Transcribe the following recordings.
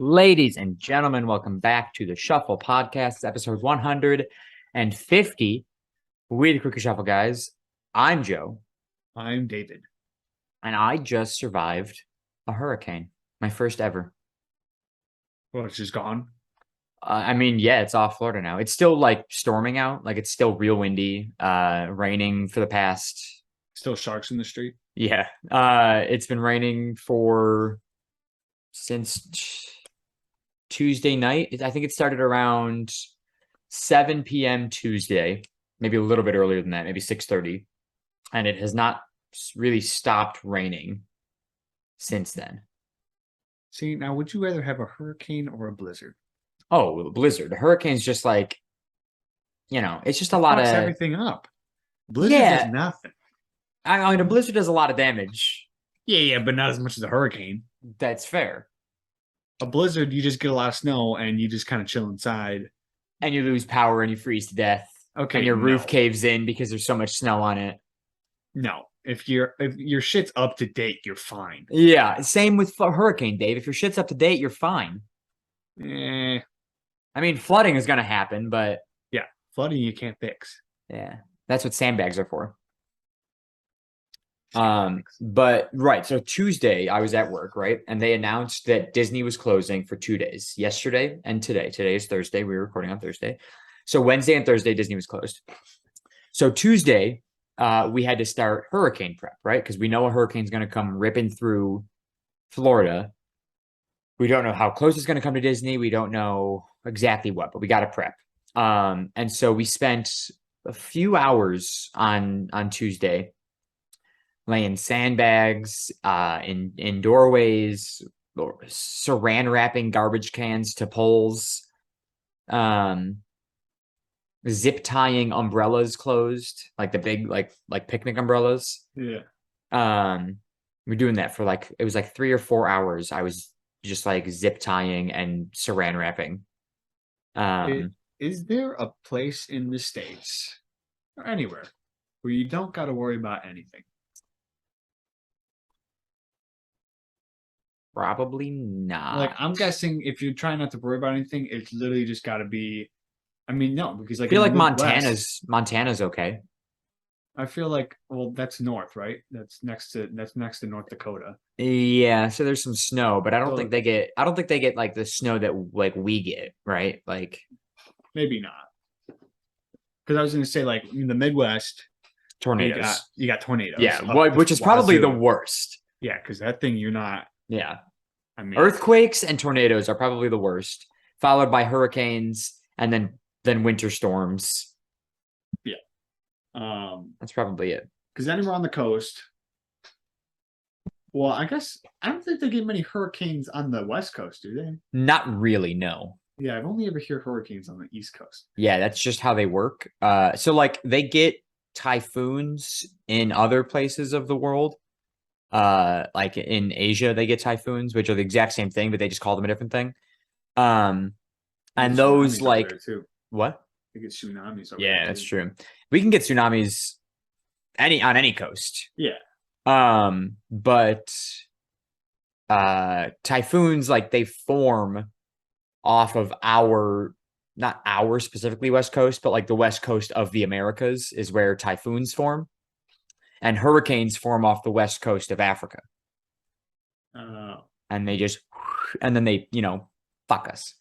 Ladies and gentlemen, welcome back to the Shuffle Podcast, episode 150. We the Crooked Shuffle guys. I'm Joe, I'm David. and I just survived a hurricane, my first ever. Well, it's just gone. Yeah, it's off Florida now. It's still like storming out, like it's still real windy, raining for the past. Still sharks in the street. Yeah, it's been raining since Tuesday night. I think it started around 7 p.m. Tuesday, maybe a little bit earlier than that, maybe 6:30, and it has not really stopped raining since then. See, now would you rather have a hurricane or a blizzard? Oh, the blizzard. The hurricane's just like, it's just a lot Fucks of everything up. Blizzard yeah. does nothing. I mean, a blizzard does a lot of damage. Yeah, but not as much as a hurricane. That's fair. A blizzard, you just get a lot of snow and you just kind of chill inside. And you lose power and you freeze to death. Okay, and your roof caves in because there's so much snow on it. No, if your shit's up to date, you're fine. Yeah, same with hurricane, Dave. If your shit's up to date, you're fine. I mean, flooding is gonna happen, but yeah, flooding you can't fix. Yeah, that's what sandbags are for. But right, so Tuesday I was at work, right? And they announced that Disney was closing for 2 days, yesterday and today. Today is Thursday. We were recording on Thursday. So Wednesday and Thursday, Disney was closed. So Tuesday, we had to start hurricane prep, right? Because we know a hurricane's going to come ripping through Florida. We don't know how close it's going to come to Disney. We don't know exactly what, but we got to prep. And so we spent a few hours on Tuesday laying sandbags in doorways, saran wrapping garbage cans to poles, zip tying umbrellas closed, like the big like picnic umbrellas. Yeah. We're doing that for it was like 3 or 4 hours. I was just like zip tying and saran wrapping. Is there a place in the States or anywhere where you don't got to worry about anything? Probably not. Like, I'm guessing if you're trying not to worry about anything, it's literally just got to be. I mean, no, because I feel like Montana's okay. I feel like, well, that's north, right? That's next to North Dakota. Yeah, so there's some snow, but I don't think they get like the snow that like we get, right? Like maybe not. Because I was going to say, like, in the Midwest, tornadoes. You got tornadoes. Yeah, which is probably the worst. Yeah, because that thing you're not. Yeah. I mean, earthquakes and tornadoes are probably the worst, followed by hurricanes and then winter storms. Yeah. That's probably it. Because anywhere on the coast. Well, I guess I don't think they get many hurricanes on the West Coast, do they? Not really, no. Yeah, I've only ever heard hurricanes on the East Coast. Yeah, that's just how they work. So like they get typhoons in other places of the world. Like in Asia, they get typhoons, which are the exact same thing, but they just call them a different thing. And those like what? They get tsunamis. Yeah, that's true. We can get tsunamis on any coast. Yeah. But typhoons, like they form off of not our specifically West Coast, but like the West Coast of the Americas is where typhoons form. And hurricanes form off the West Coast of Africa. And then they, fuck us.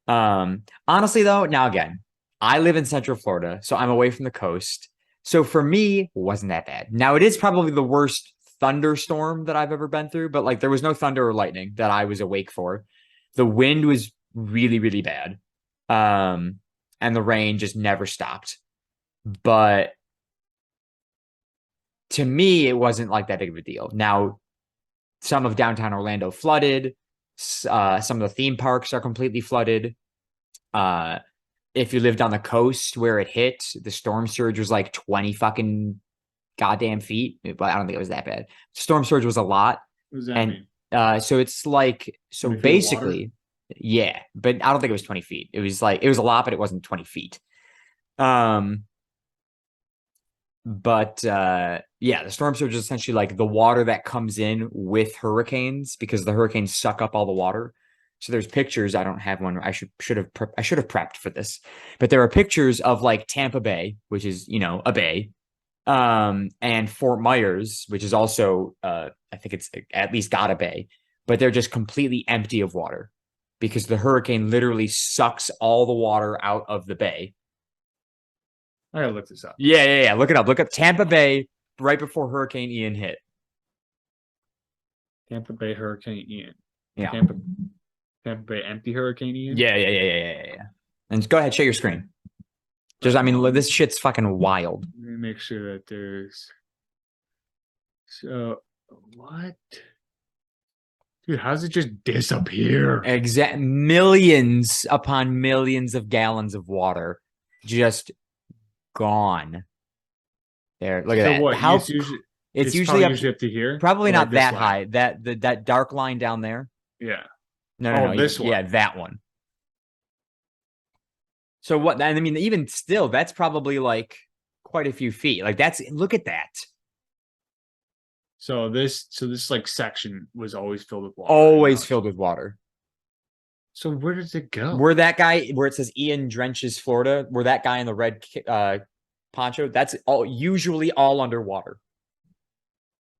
Honestly though, now again, I live in Central Florida, so I'm away from the coast. So for me, it wasn't that bad. Now it is probably the worst thunderstorm that I've ever been through, but like there was no thunder or lightning that I was awake for. The wind was really, really bad. And the rain just never stopped. But to me, it wasn't like that big of a deal. Now, some of downtown Orlando flooded. Some of the theme parks are completely flooded. If you lived on the coast where it hit, the storm surge was like 20 fucking goddamn feet. But I don't think it was that bad. Storm surge was a lot. What does that mean? So it's like, so basically, yeah, but I don't think it was 20 feet. It was a lot, but it wasn't 20 feet. But yeah, the storm surge is essentially like the water that comes in with hurricanes because the hurricanes suck up all the water. So there's pictures. I don't have one. I should have prepped for this, but there are pictures of like Tampa Bay, which is a bay, and Fort Myers, which is also I think it's at least got a bay, but they're just completely empty of water because the hurricane literally sucks all the water out of the bay. I gotta look this up. Yeah. Look it up. Look up Tampa Bay right before Hurricane Ian hit. Tampa Bay Hurricane Ian. Yeah. Tampa Bay empty Hurricane Ian. Yeah. And go ahead, share your screen. Just, I mean, this shit's fucking wild. Let me make sure that there's. So what? Dude, how does it just disappear? Millions upon millions of gallons of water just gone. There, look at that. What? How it's usually usually up to here. Probably not like that high. That dark line down there. Yeah. No. This one. Yeah, that one. So what? I mean, even still, that's probably like quite a few feet. Like look at that. So this like section was always filled with water. Always filled with water. So where does it go? Where it says Ian drenches Florida, where that guy in the red poncho, that's usually all underwater.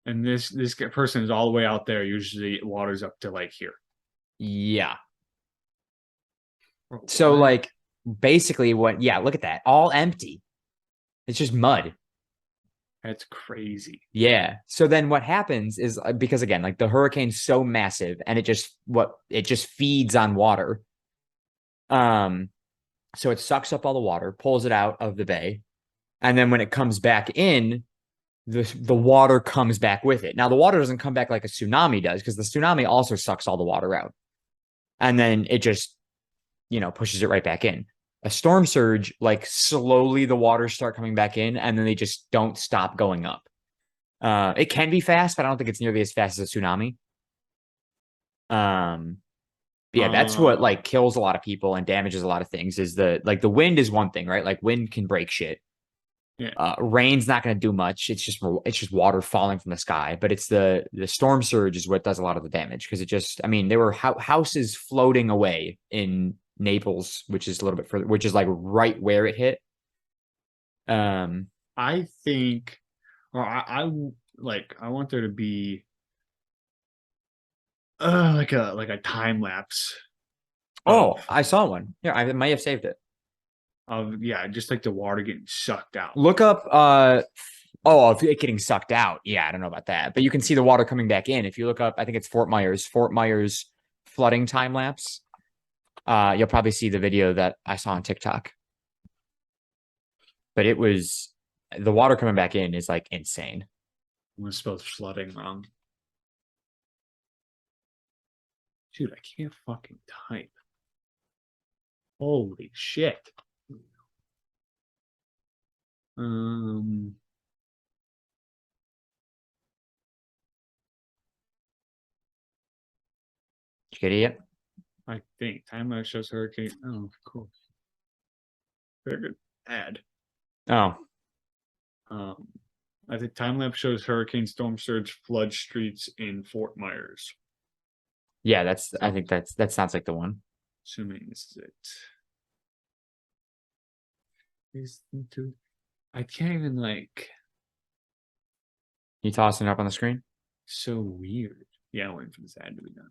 And this person is all the way out there. Usually water's up to like here. Yeah. So like basically look at that. All empty. It's just mud. That's crazy. Yeah. So then what happens is because again, like the hurricane's so massive and it just feeds on water. So it sucks up all the water, pulls it out of the bay. And then when it comes back in, the water comes back with it. Now the water doesn't come back like a tsunami does, because the tsunami also sucks all the water out. And then it just, pushes it right back in. A storm surge, like slowly the waters start coming back in and then they just don't stop going up. It can be fast, but I don't think it's nearly as fast as a tsunami. Yeah, that's what like kills a lot of people and damages a lot of things is the wind is one thing, right? Like wind can break shit. Yeah. Rain's not going to do much. It's just water falling from the sky, but it's the storm surge is what does a lot of the damage because there were houses floating away in Naples, which is a little bit further, which is like right where it hit. I think, or I want there to be like a time lapse. Oh, I saw one. Yeah, I might have saved it. Just like the water getting sucked out. Look up of it getting sucked out. Yeah, I don't know about that. But you can see the water coming back in. If you look up, I think it's Fort Myers flooding time lapse. You'll probably see the video that I saw on TikTok. But the water coming back in is like insane. I'm gonna spell flooding wrong. Dude, I can't fucking type. Holy shit. Did you get it yet? I think time lapse shows hurricane. Oh, cool. Very good. Add. Oh. I think time lapse shows hurricane storm surge flood streets in Fort Myers. Yeah, I think that sounds like the one. Assuming this is it. I can't even like. You tossing it up on the screen? So weird. Yeah, I'm waiting for this ad to be done.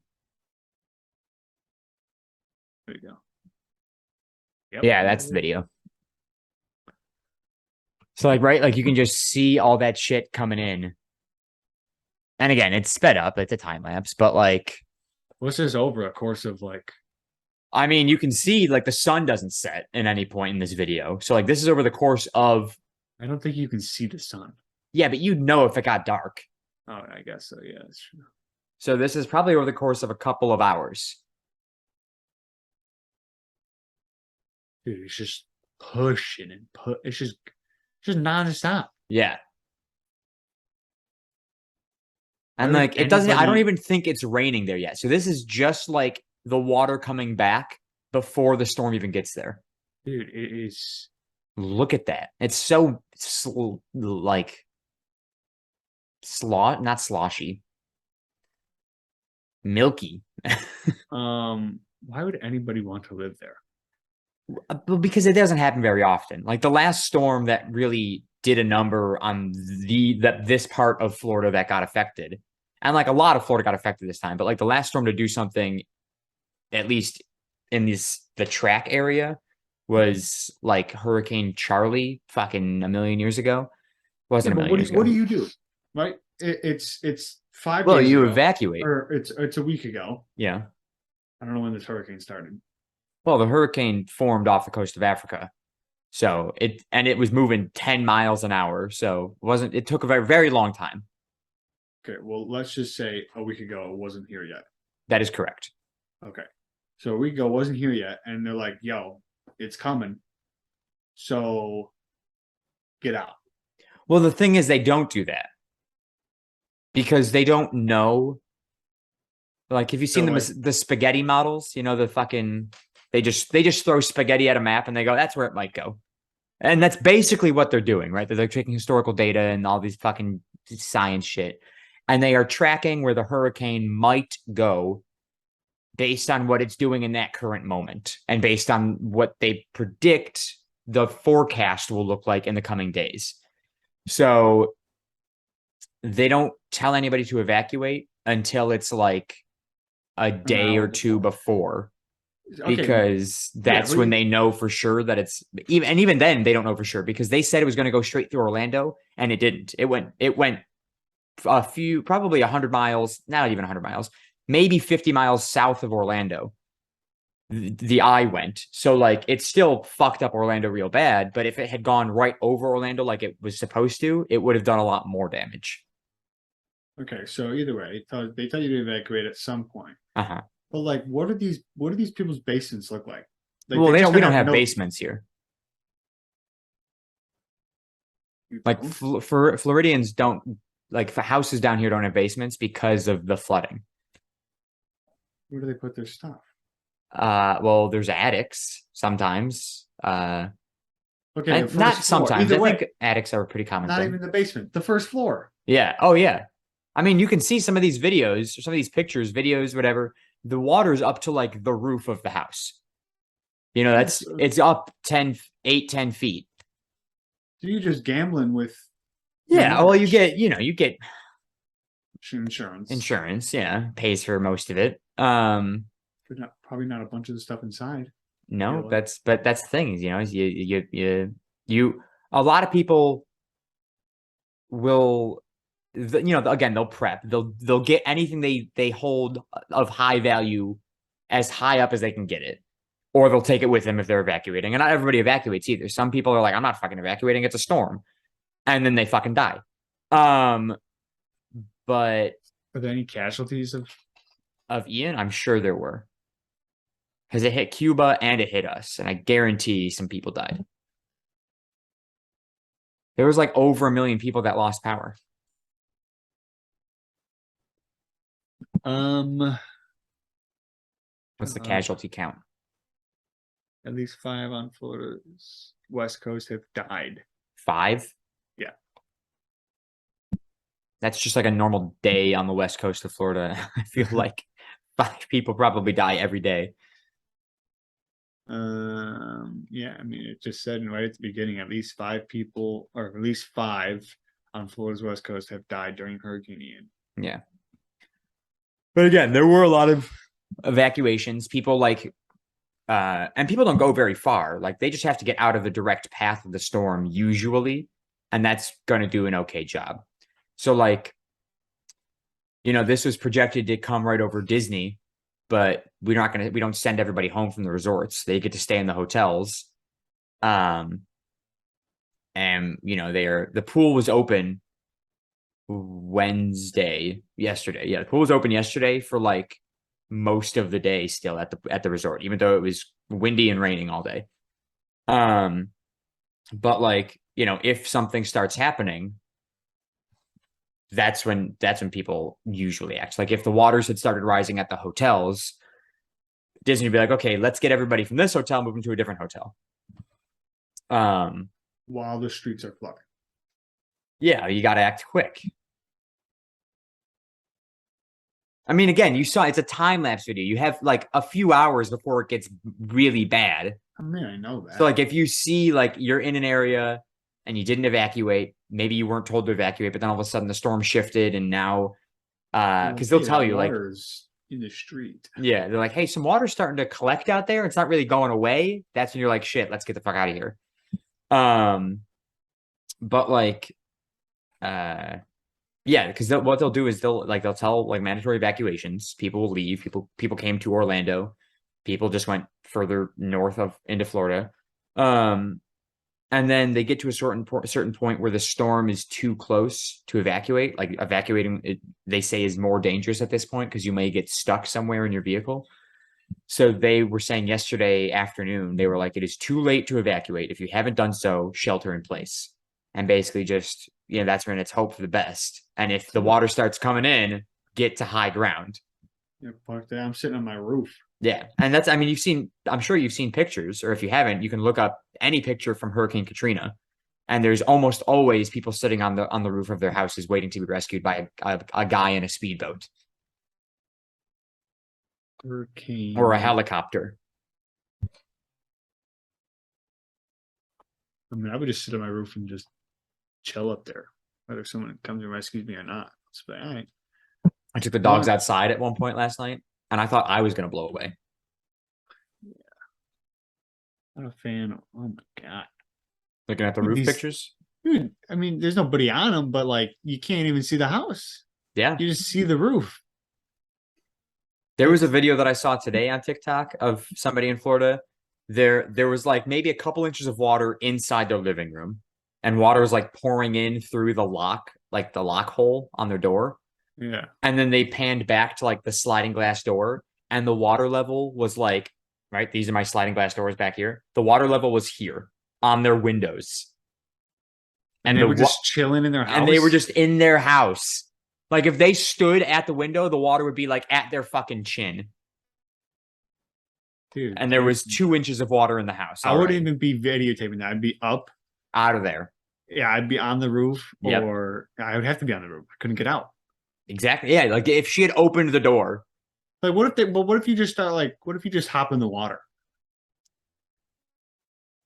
There you go. Yep. Yeah, that's the video. So like you can just see all that shit coming in. And again, it's sped up. It's a time lapse, but like. What's this over a course of like? I mean, you can see like the sun doesn't set at any point in this video. So like this is over the course of. I don't think you can see the sun. Yeah, but you'd know if it got dark. Oh, I guess so. Yeah, that's true. So this is probably over the course of a couple of hours. Dude, it's just pushing and it's just nonstop. Yeah. And like it doesn't. I don't even think it's raining there yet. So this is just like the water coming back before the storm even gets there. Dude, it is. Look at that. It's so like not sloshy. milky. Why would anybody want to live there? Well, because it doesn't happen very often. Like the last storm that really did a number on this part of Florida that got affected, and like a lot of Florida got affected this time, but like the last storm to do something, at least in the track area, was like Hurricane Charlie fucking a million years ago. Wasn't a But million years what ago. do you do? Right? It's 5 days You ago, evacuate. or it's a week ago. Yeah. I don't know when this hurricane started. Well, the hurricane formed off the coast of Africa. So it was moving 10 miles an hour. So it took a very, very long time. Okay, well, let's just say a week ago it wasn't here yet. That is correct. Okay. So a week ago it wasn't here yet, and they're like, yo, it's coming. So get out. Well, the thing is, they don't do that because they don't know. Like, if you've seen the spaghetti models, the fucking they just throw spaghetti at a map and they go, that's where it might go. And that's basically what they're doing, right? They're taking historical data and all these fucking science shit, and they are tracking where the hurricane might go based on what it's doing in that current moment and based on what they predict the forecast will look like in the coming days. So they don't tell anybody to evacuate until it's like a day or two before, because that's when they know for sure that it's even then they don't know for sure, because they said it was going to go straight through Orlando and it didn't. It went a few, probably 100 miles, not even 100 miles, maybe 50 miles south of Orlando. The eye went. So like it still fucked up Orlando real bad, but if it had gone right over Orlando like it was supposed to, it would have done a lot more damage. Okay, so either way, they tell you to evacuate at some point. Uh-huh. But like, what do these people's basements look like? Well, we don't have basements here. Like Floridians don't, like houses down here don't have basements because of the flooding. Where do they put their stuff? Well, there's attics sometimes. Okay, not sometimes. I think attics are a pretty common thing. Not even the basement, the first floor. Yeah. Oh, yeah. I mean, you can see some of these videos, some of these pictures, videos, whatever. The water's up to like the roof of the house. It's up 10 feet. So you're just gambling with. Yeah. Well, you get insurance. Insurance, yeah, pays for most of it. Probably not a bunch of the stuff inside. No, that's the thing is, you a lot of people will, again, they'll prep, they'll get anything they hold of high value as high up as they can get it, or they'll take it with them if they're evacuating. And not everybody evacuates either. Some people are like, I'm not fucking evacuating, it's a storm, and then they fucking die. But are there any casualties of Ian? I'm sure there were, because it hit Cuba and it hit us, and I guarantee some people died. There was like over 1 million people that lost power. What's the casualty count? At least 5 on Florida's west coast have died. 5? Yeah. That's just like a normal day on the west coast of Florida. I feel like 5 people probably die every day. Yeah, I mean, it just said right at the beginning, at least 5 people, or at least 5 on Florida's west coast have died during Hurricane Ian. Yeah. But again, there were a lot of evacuations. People and people don't go very far. Like they just have to get out of the direct path of the storm usually, and that's going to do an okay job. So like, this was projected to come right over Disney, but we don't send everybody home from the resorts. They get to stay in the hotels. And the pool was open yesterday. Yeah, the pool was open yesterday for like most of the day still at the resort, even though it was windy and raining all day. But like, if something starts happening, that's when people usually act. Like if the waters had started rising at the hotels, Disney would be like, okay, let's get everybody from this hotel, move them to a different hotel. While the streets are flooding. Yeah, you got to act quick. I mean, again, you saw it's a time lapse video. You have like a few hours before it gets really bad. I mean, I know that. So like if you see like you're in an area and you didn't evacuate, maybe you weren't told to evacuate, but then all of a sudden the storm shifted and now because they'll Hey, tell that you like water's in the street. yeah, they're like, hey, some water's starting to collect out there. It's not really going away. That's when you're like, shit, let's get the fuck out of here. But like yeah, because what they'll do is they'll tell like mandatory evacuations. People will leave. People came to Orlando. People just went further north of into Florida. And then they get to a certain point where the storm is too close to evacuate. Like evacuating, they say is more dangerous at this point because you may get stuck somewhere in your vehicle. So they were saying yesterday afternoon, they were like, it is too late to evacuate. If you haven't done so, shelter in place. And basically just, that's when it's hope for the best. And if the water starts coming in, get to high ground. Yeah, fuck that. I'm sitting on my roof. Yeah. And that's, I mean, I'm sure you've seen pictures, or if you haven't, you can look up any picture from Hurricane Katrina. And there's almost always people sitting on the roof of their houses waiting to be rescued by a guy in a speedboat. Hurricane. Or a helicopter. I mean, I would just sit on my roof and just chill up there, whether someone comes and rescues me or not. It's like, all right. I took the dogs outside at one point last night, and I thought I was going to blow away. Yeah. Not a fan. Oh my god. Looking at the roof pictures? Dude, I mean, there's nobody on them, but like, you can't even see the house. Yeah. You just see the roof. There was a video that I saw today on TikTok of somebody in Florida. There was like maybe a couple inches of water inside their living room, and water was like pouring in through the lock, like the lock hole on their door. Yeah. And then they panned back to like the sliding glass door, and the water level was like, right, these are my sliding glass doors back here. The water level was here on their windows. And they were just chilling in their house. And they were just in their house. Like if they stood at the window, the water would be like at their fucking chin. Dude, and there was 2 inches of water in the house. I wouldn't even be videotaping that. I'd be up out of there. Yeah, I'd be on the roof, Yep. or I would have to be on the roof. I couldn't get out. Exactly. Yeah, like if she had opened the door. Like, what if you just start like, what if you just hop in the water?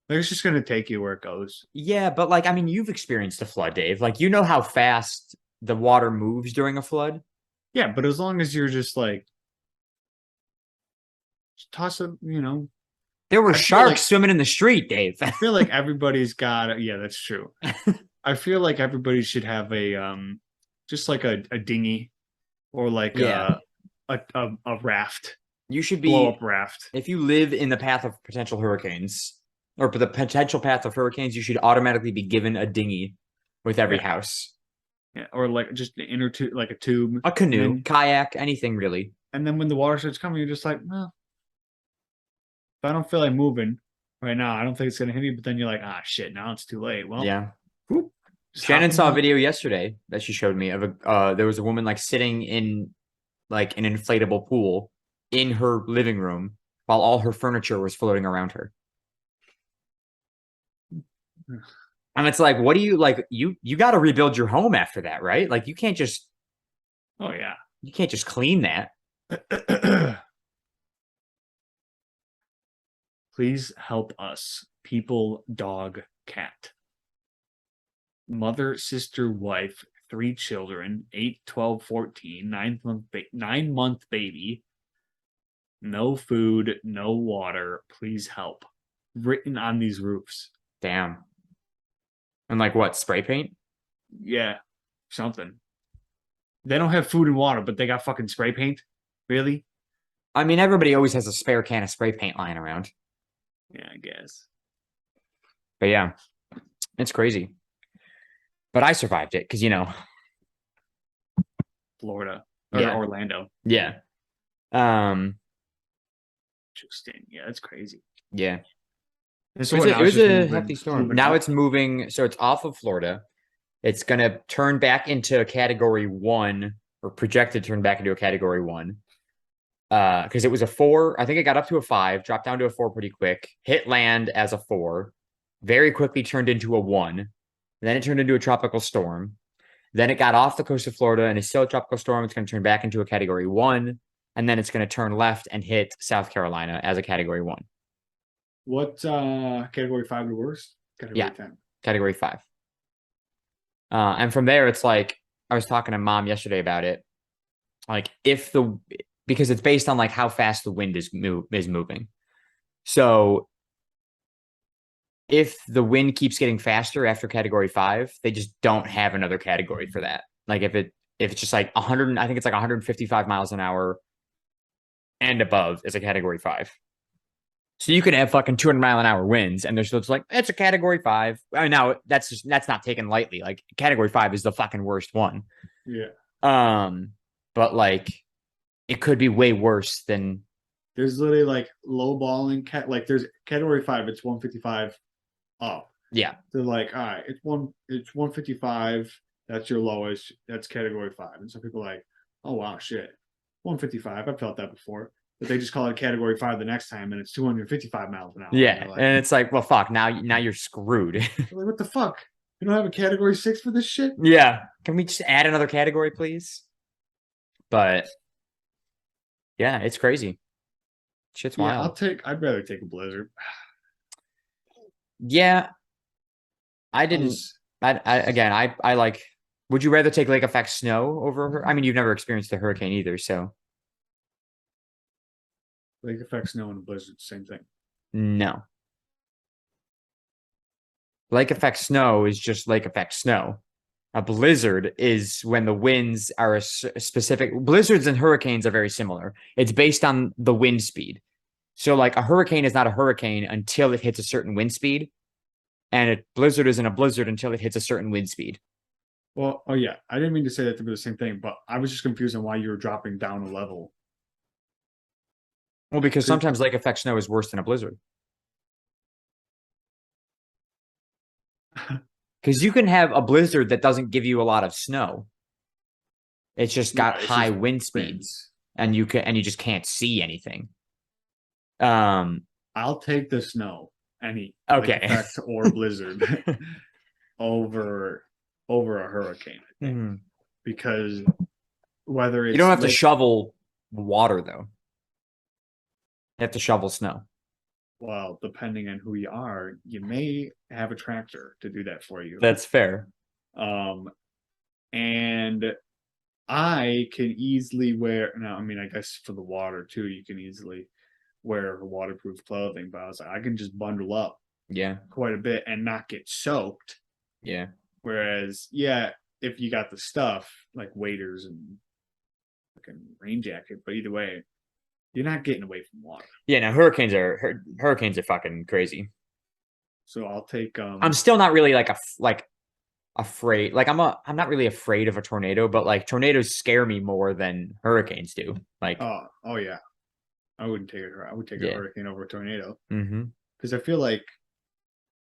Like, it's just gonna take you where it goes. Yeah, but like, I mean, you've experienced a flood, Dave. Like, you know how fast the water moves during a flood. Yeah, but as long as you're just like, just toss it, There were I feel sharks like- swimming in the street, Dave. I feel like everybody's got. Yeah, that's true. I feel like everybody should have a just like a dinghy, or like Yeah. a raft, You should blow be, up raft. if you live in the path of potential hurricanes, or the potential path of hurricanes, you should automatically be given a dinghy with every Yeah. house. Yeah, or like just an inner tube, like a tube, A canoe, And then- kayak, anything really. and then when the water starts coming, you're just like, well, if I don't feel like moving right now, I don't think it's gonna hit me. But then you're like, ah, shit, now it's too late. Well, Yeah. whoop, just Shannon hop in saw a the- video yesterday that she showed me of there was a woman like sitting in like an inflatable pool in her living room while all her furniture was floating around her. And it's like, what do you like? You got to rebuild your home after that, right? Like you can't just Oh yeah. clean that. Please help us, people, dog, cat. Mother, sister, wife, 3 children, 8, 12, 14, 9-month baby. No food, no water. Please help. Written on these roofs. Damn. And like what? Spray paint? Yeah, something. They don't have food and water, but they got fucking spray paint. Really? I mean, everybody always has a spare can of spray paint lying around. Yeah, I guess. But yeah, it's crazy. But I survived it because Florida or Yeah. Orlando. yeah. Interesting. Yeah, that's crazy. Yeah. And It was so a, now it it's was just a moving- hefty storm. moving Now up. it's moving. So it's off of Florida. It's going to turn back into a category 1 or projected to turn back into a category 1. Because it was a 4. I think it got up to a 5, dropped down to a 4 pretty quick, hit land as a 4, very quickly turned into a 1. Then it turned into a tropical storm. Then it got off the coast of Florida and is still a tropical storm. It's going to turn back into a category 1. And then it's going to turn left and hit South Carolina as a category 1. What category 5 the worst? Category Yeah. 10. Category 5. And from there, it's like, I was talking to mom yesterday about it. Like because it's based on like how fast the wind is moving. So if the wind keeps getting faster after category 5, they just don't have another category for that. Like if it's just like 100, I think it's like 155 miles an hour and above is a category 5. So you can have fucking 200-mile-an-hour winds, and they're still just like, it's a category 5. I mean, now that's not taken lightly. Like category 5 is the fucking worst one. Yeah. But like it could be way worse than. There's literally like low balling like there's category 5, it's 155 up. Yeah. They're like, all right, it's 155, that's your lowest, that's category 5. And some people are like, oh wow, shit. 155, I've felt that before. But they just call it category 5 the next time, and it's 255 miles an hour. Yeah. Like, And it's like, well, fuck, now you're screwed. like, what the fuck? You don't have a category 6 for this shit? Yeah. Can we just add another category, please? But yeah, it's crazy. Shit's Yeah, wild. I'd rather take a blizzard. Yeah. I didn't. I like. Would you rather take lake effect snow over her? I mean, you've never experienced a hurricane either, so Lake effect snow and a blizzard, same thing. no. Lake effect snow is just lake effect snow. A blizzard is when the winds are a specific. Blizzards and hurricanes are very similar. It's based on the wind speed. So, like, a hurricane is not a hurricane until it hits a certain wind speed, and a blizzard isn't a blizzard until it hits a certain wind speed. Well, oh yeah, I didn't mean to say that to be the same thing, but I was just confused on why you were dropping down a level. Well, because sometimes lake effect snow is worse than a blizzard. Because you can have a blizzard that doesn't give you a lot of snow. It's just got high wind speeds, and you just can't see anything. I'll take the snow, any okay, effect or blizzard over a hurricane, I think. Because whether it's you don't have to shovel water though. You have to shovel snow. Well, depending on who you are, you may have a tractor to do that for you. That's fair. And I can easily wear. Now, I mean, I guess for the water too, you can easily wear waterproof clothing. But I was like, I can just bundle up, yeah, quite a bit and not get soaked. Yeah. Whereas, yeah, if you got the stuff like waders and fucking rain jacket, but either way, you're not getting away from water. Yeah, no, hurricanes are fucking crazy. So I'll take. I'm still not really afraid. Like I'm not really afraid of a tornado, but like tornadoes scare me more than hurricanes do. Like oh yeah, I wouldn't take it. I would take a hurricane over a tornado. Because I feel like.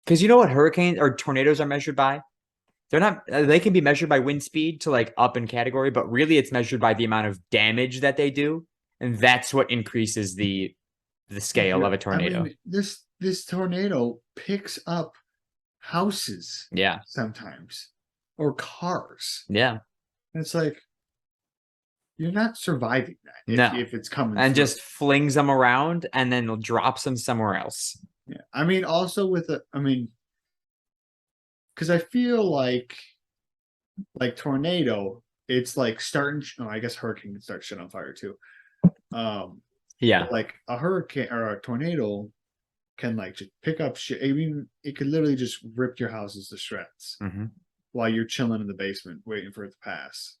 Because you know what hurricanes or tornadoes are measured by? They're not. They can be measured by wind speed to like up in category, but really it's measured by the amount of damage that they do. And that's what increases the scale of a tornado. I mean, this tornado picks up houses. Yeah. Sometimes. Or cars. Yeah. And it's like you're not surviving that if it's coming and through. Just flings them around and then drops them somewhere else. Yeah. I mean, also because I feel like tornado, it's like starting. Oh, I guess hurricane can start shit on fire too. Yeah, like a hurricane or a tornado can like just pick up shit. I mean, it could literally just rip your houses to shreds while you're chilling in the basement waiting for it to pass.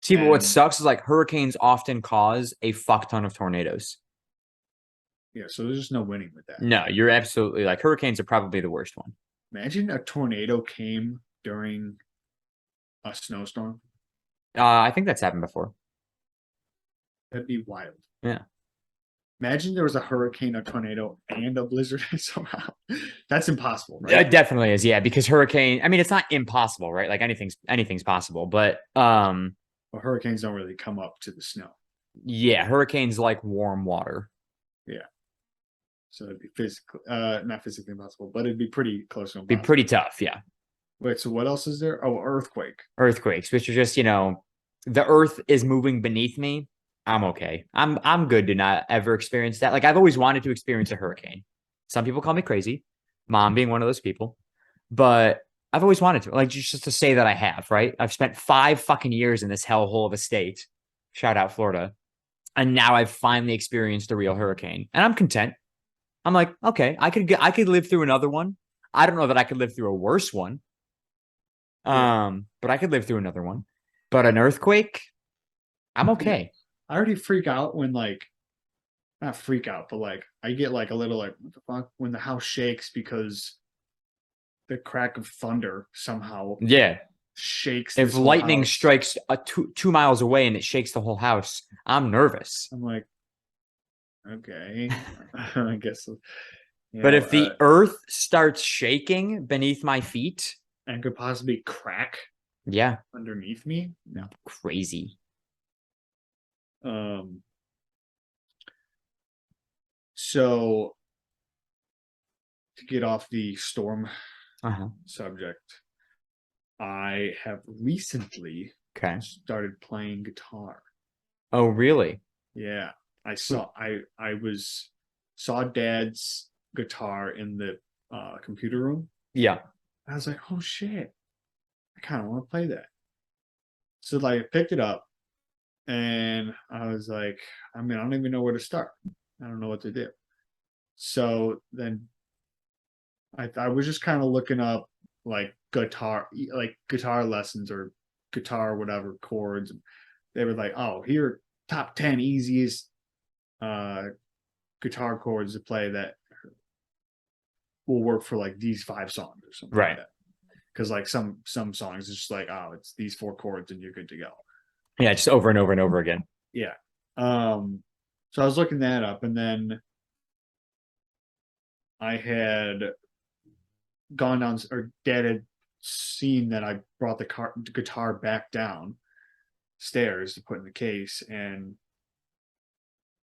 See, but what sucks is like hurricanes often cause a fuck ton of tornadoes. Yeah, so there's just no winning with that. No, you're absolutely like hurricanes are probably the worst one. Imagine a tornado came during a snowstorm. I think that's happened before. That'd be wild. Yeah. Imagine there was a hurricane, a tornado, and a blizzard somehow. That's impossible, right? It definitely is, yeah, because hurricane, I mean, it's not impossible, right? Like anything's possible, but well, hurricanes don't really come up to the snow. Yeah, hurricanes like warm water. Yeah. So it'd be not physically impossible, but it'd be pretty close to impossible. Be pretty tough, yeah. Wait, so what else is there? Oh, earthquake. Earthquakes, which are just, the earth is moving beneath me. I'm okay. I'm good to not ever experience that. Like I've always wanted to experience a hurricane. Some people call me crazy, mom being one of those people, but I've always wanted to. Like just to say that I have, right? I've spent 5 fucking years in this hellhole of a state. Shout out Florida. And now I've finally experienced a real hurricane. And I'm content. I'm like, okay, I could live through another one. I don't know that I could live through a worse one. But I could live through another one. But an earthquake, I'm okay. I already freak out when like not freak out, but like I get like a little like what the fuck when the house shakes because the crack of thunder somehow Yeah. shakes If this whole lightning house. strikes 2 miles away and it shakes the whole house, I'm nervous. I'm like, okay, I guess. But if the earth starts shaking beneath my feet, and could possibly crack yeah, underneath me, no. crazy. So to get off the storm Uh-huh. subject, I have recently Okay. started playing guitar. Oh, really? Yeah, I saw Dad's guitar in the computer room. Yeah. I was like, oh shit, I kind of want to play that. So like, I picked it up, and I was like, I mean, I don't even know where to start. I don't know what to do. So then I was just kind of looking up like guitar lessons or guitar whatever chords. They were like, oh, here top 10 easiest guitar chords to play that will work for like these 5 songs or something Right. like that. Because like some songs it's just like, oh, it's these 4 chords and you're good to go. Yeah, just over and over and over again. Yeah. So I was looking that up, and then I had gone down, or Dad had seen that I brought the guitar back down stairs to put in the case, and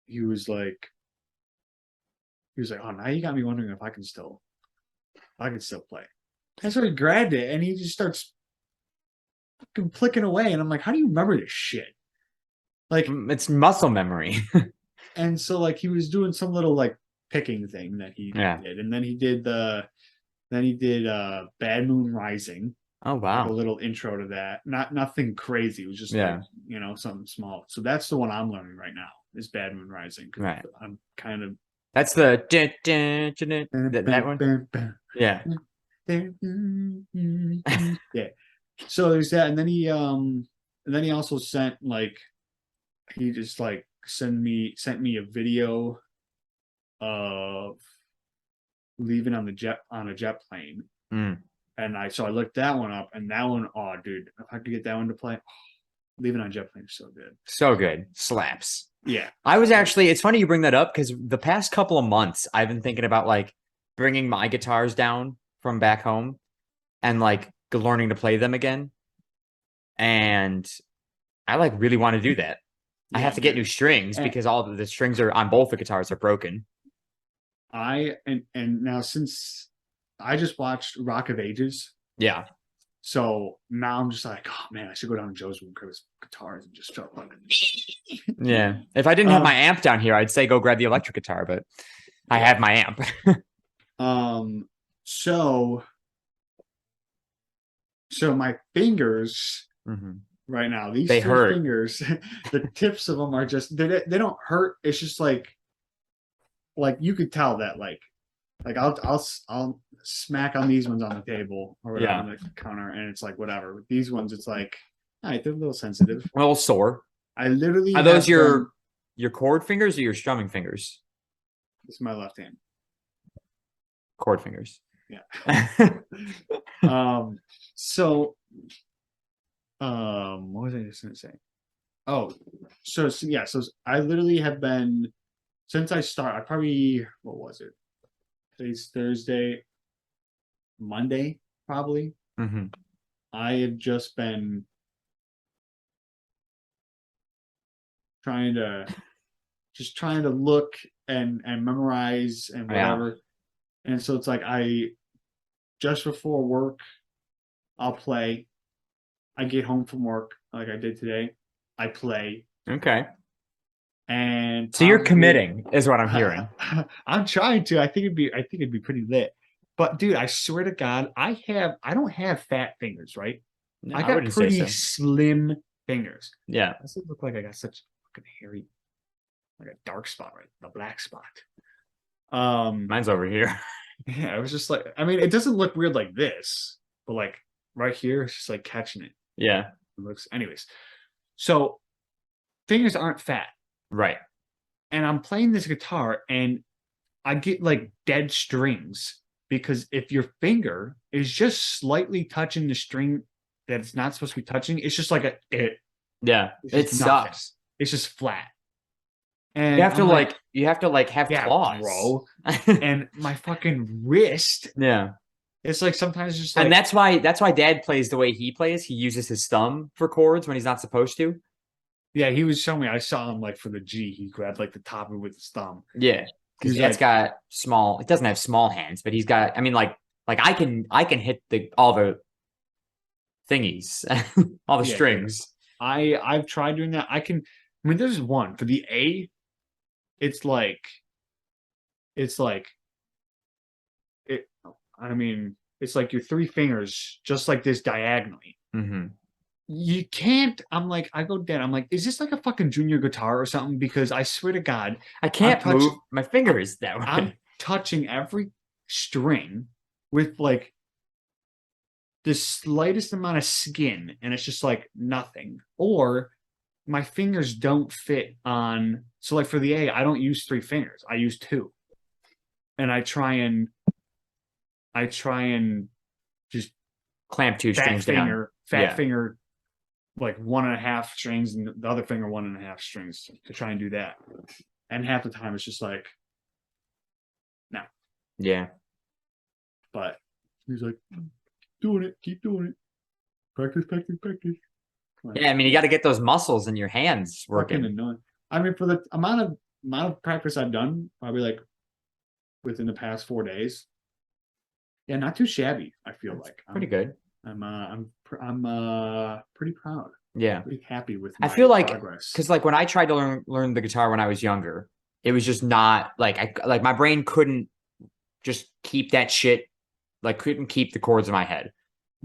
he was like, oh, now you got me wondering if I can still play. And so he grabbed it and he just starts fucking clicking away, and I'm like, how do you remember this shit? Like, It's muscle memory. and so like he was doing some little like picking thing that he did, and then he did Bad Moon Rising. Oh, Like wow. a little intro to that. Nothing crazy. It was just like, something small. So that's the one I'm learning right now is Bad Moon Rising. Right. I'm kind of That's the that one. Yeah. Yeah. So there's that, and then he also sent like he just like sent me a video of leaving on a jet plane. Mm. And I looked that one up, and that one, oh dude, if I could get that one to play, leaving on a jet plane is so good. So good. Slaps. Yeah. I was actually, it's funny you bring that up because the past couple of months I've been thinking about like bringing my guitars down from back home and like learning to play them again. And I like really want to do that. I have to get new strings because all of the strings are on both the guitars are broken. And now since I just watched Rock of Ages. Yeah. So now I'm just like, oh man, I should go down to Joe's room, grab his guitars, and just start playing. Yeah. If I didn't have my amp down here, I'd say go grab the electric guitar, but I have my amp. So my fingers right now, these they hurt. fingers, the tips of them are just they don't hurt. It's just like you could tell that like I'll smack on these ones on the table or whatever on the counter, and it's like whatever. With these ones, it's like, all right, they're a little sensitive, a little sore. I literally are those your chord fingers or your strumming fingers? This is my left hand. Chord fingers. Yeah. So, what was I just gonna say? Oh, so yeah, so I literally have been since I probably, what was it? Today's Thursday, Monday, probably. I have just been trying to look and memorize and whatever. And so it's like just before work, I'll play. I get home from work like I did today. I play, Okay. and So you're probably committing, is what I'm hearing. I'm trying to. I think it'd be pretty lit. But dude, I swear to God, I don't have fat fingers, right? No, I I got wouldn't say pretty so. slim fingers. Yeah. Does it look like I got such fucking hairy, like a dark spot, right? The black spot. Mine's over here. Yeah, I was just like, I mean, it doesn't look weird like this, but like right here, it's just like catching it. Yeah. It looks, anyways. So fingers aren't fat, Right. and I'm playing this guitar, and I get like dead strings because if your finger is just slightly touching the string that it's not supposed to be touching, it's just like Yeah. it's It just nothing. sucks. It's just flat. And You have to I'm like have yeah, claws. bro. And my fucking wrist, Yeah. it's like sometimes just And like that's why dad plays the way he plays. He uses his thumb for chords when he's not supposed to. yeah, he was showing me. I saw him like for the G, he grabbed like the top of it with his thumb. Yeah. Because He's dad's like, got small, it doesn't have small hands, but he's got, I mean, like I can hit all the thingies, all the yeah, strings. I've tried doing that. I mean, there's one for the A, it's like it's like it I mean, it's like your three fingers just like this diagonally. Hmm. You can't. I'm like, I go dead. I'm like, is this like a fucking junior guitar or something? Because I swear to God, I can't touching- move my fingers that way. I'm touching every string with like the slightest amount of skin, and it's just like nothing. Or my fingers don't fit on. So like for the A, I don't use three fingers. I use two, and I try and just Clamp two fat strings down. finger, fat Yeah. finger, like 1.5 strings, and the other finger 1.5 strings to try and do that. And half the time it's just like, no. Yeah. But he's like, doing it, keep doing it, practice, practice, practice. Like, Yeah, I mean, you got to get those muscles in your hands fucking working. annoying. I mean, for the amount of practice I've done, probably like within the past 4 days. Yeah, not too shabby. I feel like Pretty good. I'm pretty proud. Yeah. Pretty happy with I my feel like progress. because like when I tried to learn the guitar when I was younger, it was just not like my brain couldn't just keep that shit, like couldn't keep the chords in my head.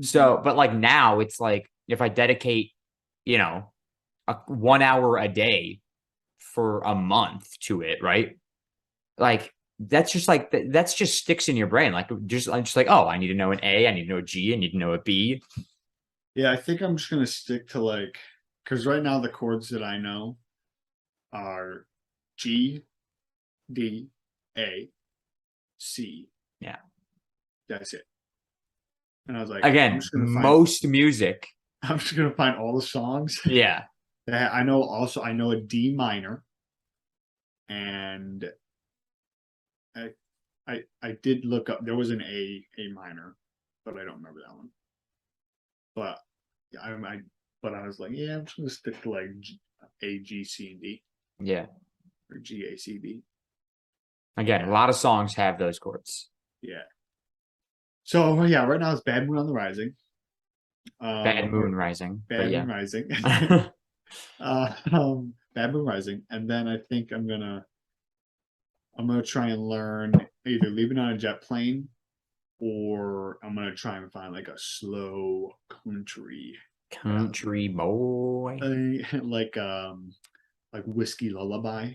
So, but like now it's like if I dedicate, you know, 1 hour a day for a month to it, right? Like that's just like that's just sticks in your brain. Like just I'm just like, oh, I need to know an A, I need to know a G, I need to know a B. Yeah, I think I'm just gonna stick to like, because right now the chords that I know are G, D, A, C. Yeah. That's it. And I was like, I'm Again, just gonna most music. I'm just gonna find all the songs Yeah. that I know. Also, I know a D minor, and I did look up. There was an A minor, but I don't remember that one. But yeah, but I was like, yeah, I'm just gonna stick to like A, G, C, and D, Yeah. or G, A, C, D. Again, a lot of songs have those chords. Yeah. So yeah, right now it's Bad Moon on the Rising. Bad Moon Rising. Bad But yeah. Moon Rising. Bad Moon Rising, and then I think I'm gonna try and learn either Leaving on a Jet Plane, or I'm gonna try and find like a slow country, Country boy. like Whiskey Lullaby.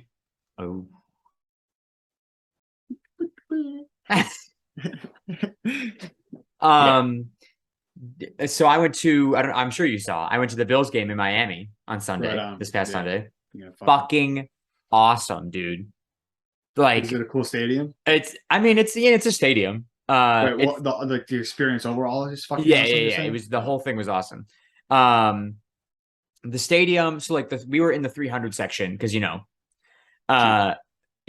Oh. So I went to I'm sure you saw. I went to the Bills game in Miami on Sunday, Right on. this past Yeah. Sunday. Yeah, Fucking awesome, dude. Like is it a cool stadium? I mean it's a stadium. Wait, what the experience overall is fucking yeah, awesome, yeah, you're yeah. It saying? was the whole thing was awesome. The stadium, so like we were in the 300 section because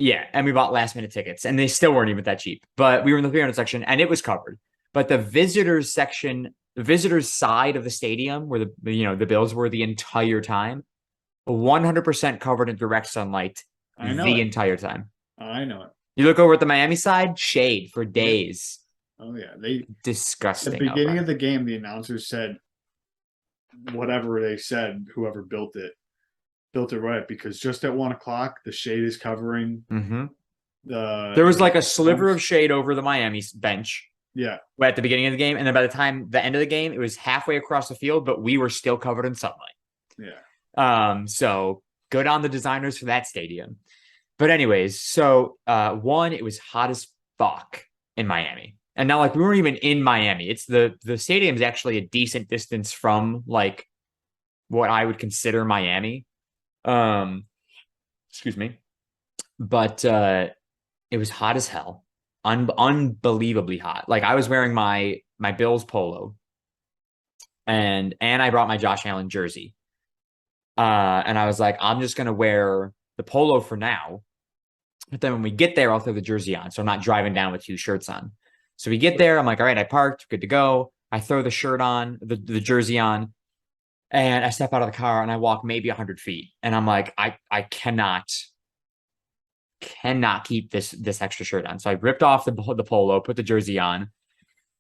yeah, and we bought last minute tickets and they still weren't even that cheap. But we were in the 300 section and it was covered. But the visitors section, the visitors side of the stadium where the Bills were the entire time, 100% covered in direct sunlight I know the it. entire time. I know it. You look over at the Miami side, shade for days. Oh yeah, they the Disgusting out beginning front. of the game, the announcers said whatever they said. Whoever built it right because just at 1 o'clock, the shade is covering Hmm. the There was the like a sliver of bumps. shade over the Miami bench Yeah, at the beginning of the game, and then by the time the end of the game, it was halfway across the field, but we were still covered in sunlight. yeah. So good on the designers for that stadium. But anyways, so one, it was hot as fuck in Miami. And now like we weren't even in Miami. It's the stadium is actually a decent distance from like what I would consider Miami. Um, excuse me. But it was hot as hell. Unbelievably hot. Like I was wearing my Bills polo and I brought my Josh Allen jersey. And I was like, I'm just gonna wear the polo for now. But then when we get there, I'll throw the jersey on. So I'm not driving down with two shirts on. So we get there. I'm like, all right, I parked, good to go. I throw the shirt on, the jersey on, and I step out of the car and I walk maybe 100 feet. And I'm like, I cannot keep this extra shirt on. So I ripped off the polo, put the jersey on,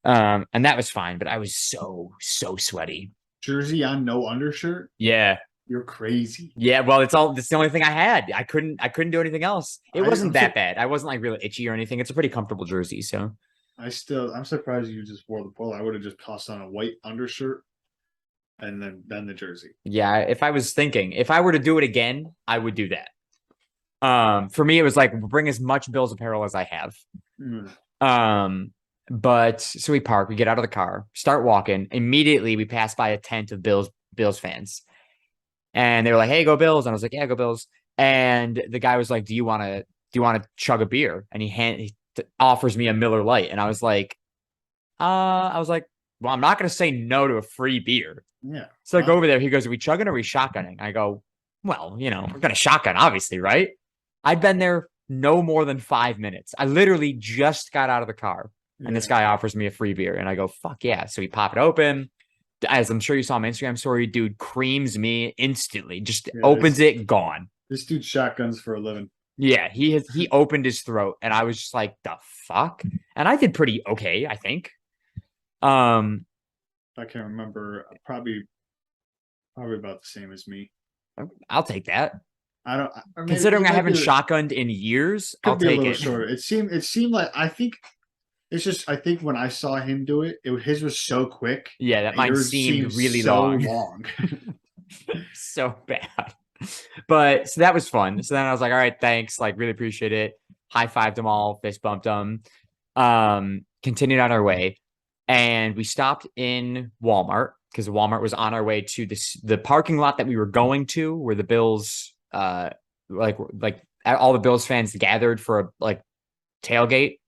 and that was fine. But I was so sweaty. Jersey on, no undershirt. Yeah, You're crazy. yeah. Well, it's the only thing I had. I couldn't do anything else. It wasn't I'm that bad. I wasn't like really itchy or anything. It's a pretty comfortable jersey. So I'm surprised you just wore the polo. I would have just tossed on a white undershirt and then the jersey. yeah, if I were to do it again, I would do that. For me, it was like bring as much Bills apparel as I have. Mm. Um, but so we park, we get out of the car, start walking. Immediately, we pass by a tent of Bills fans, and they were like, "Hey, go Bills!" And I was like, "Yeah, go Bills." And the guy was like, Do you want to chug a beer?" And he offers me a Miller Lite, and I was like, "Well, I'm not going to say no to a free beer." Yeah. So I go over there. He goes, "Are we chugging or are we shotgunning?" I go, "Well, we're going to shotgun, obviously, right?" I'd been there no more than 5 minutes. I literally just got out of the car and this Yeah. guy offers me a free beer. And I go, fuck yeah. So we pop it open. As I'm sure you saw my Instagram story, dude creams me instantly, just Yeah, opens it, gone. this dude shotguns for a living. Yeah, he opened his throat and I was just like, the fuck? And I did pretty okay, I think. Um, I can't remember. Probably about the same as me. I'll take that. I don't. Or maybe Considering it I might haven't be. shotgunned in years, I'll Could be a take little it. shorter. It seemed like I think it's just I think when I saw him do it, his was so quick. Yeah, that And mine yours seemed seems really so long. long. So bad. But so that was fun. So then I was like, all right, thanks. Like, really appreciate it. High fived them all, fist bumped them. Continued on our way. And we stopped in Walmart because Walmart was on our way to the parking lot that we were going to, where the Bills like all the Bills fans gathered for a like tailgate.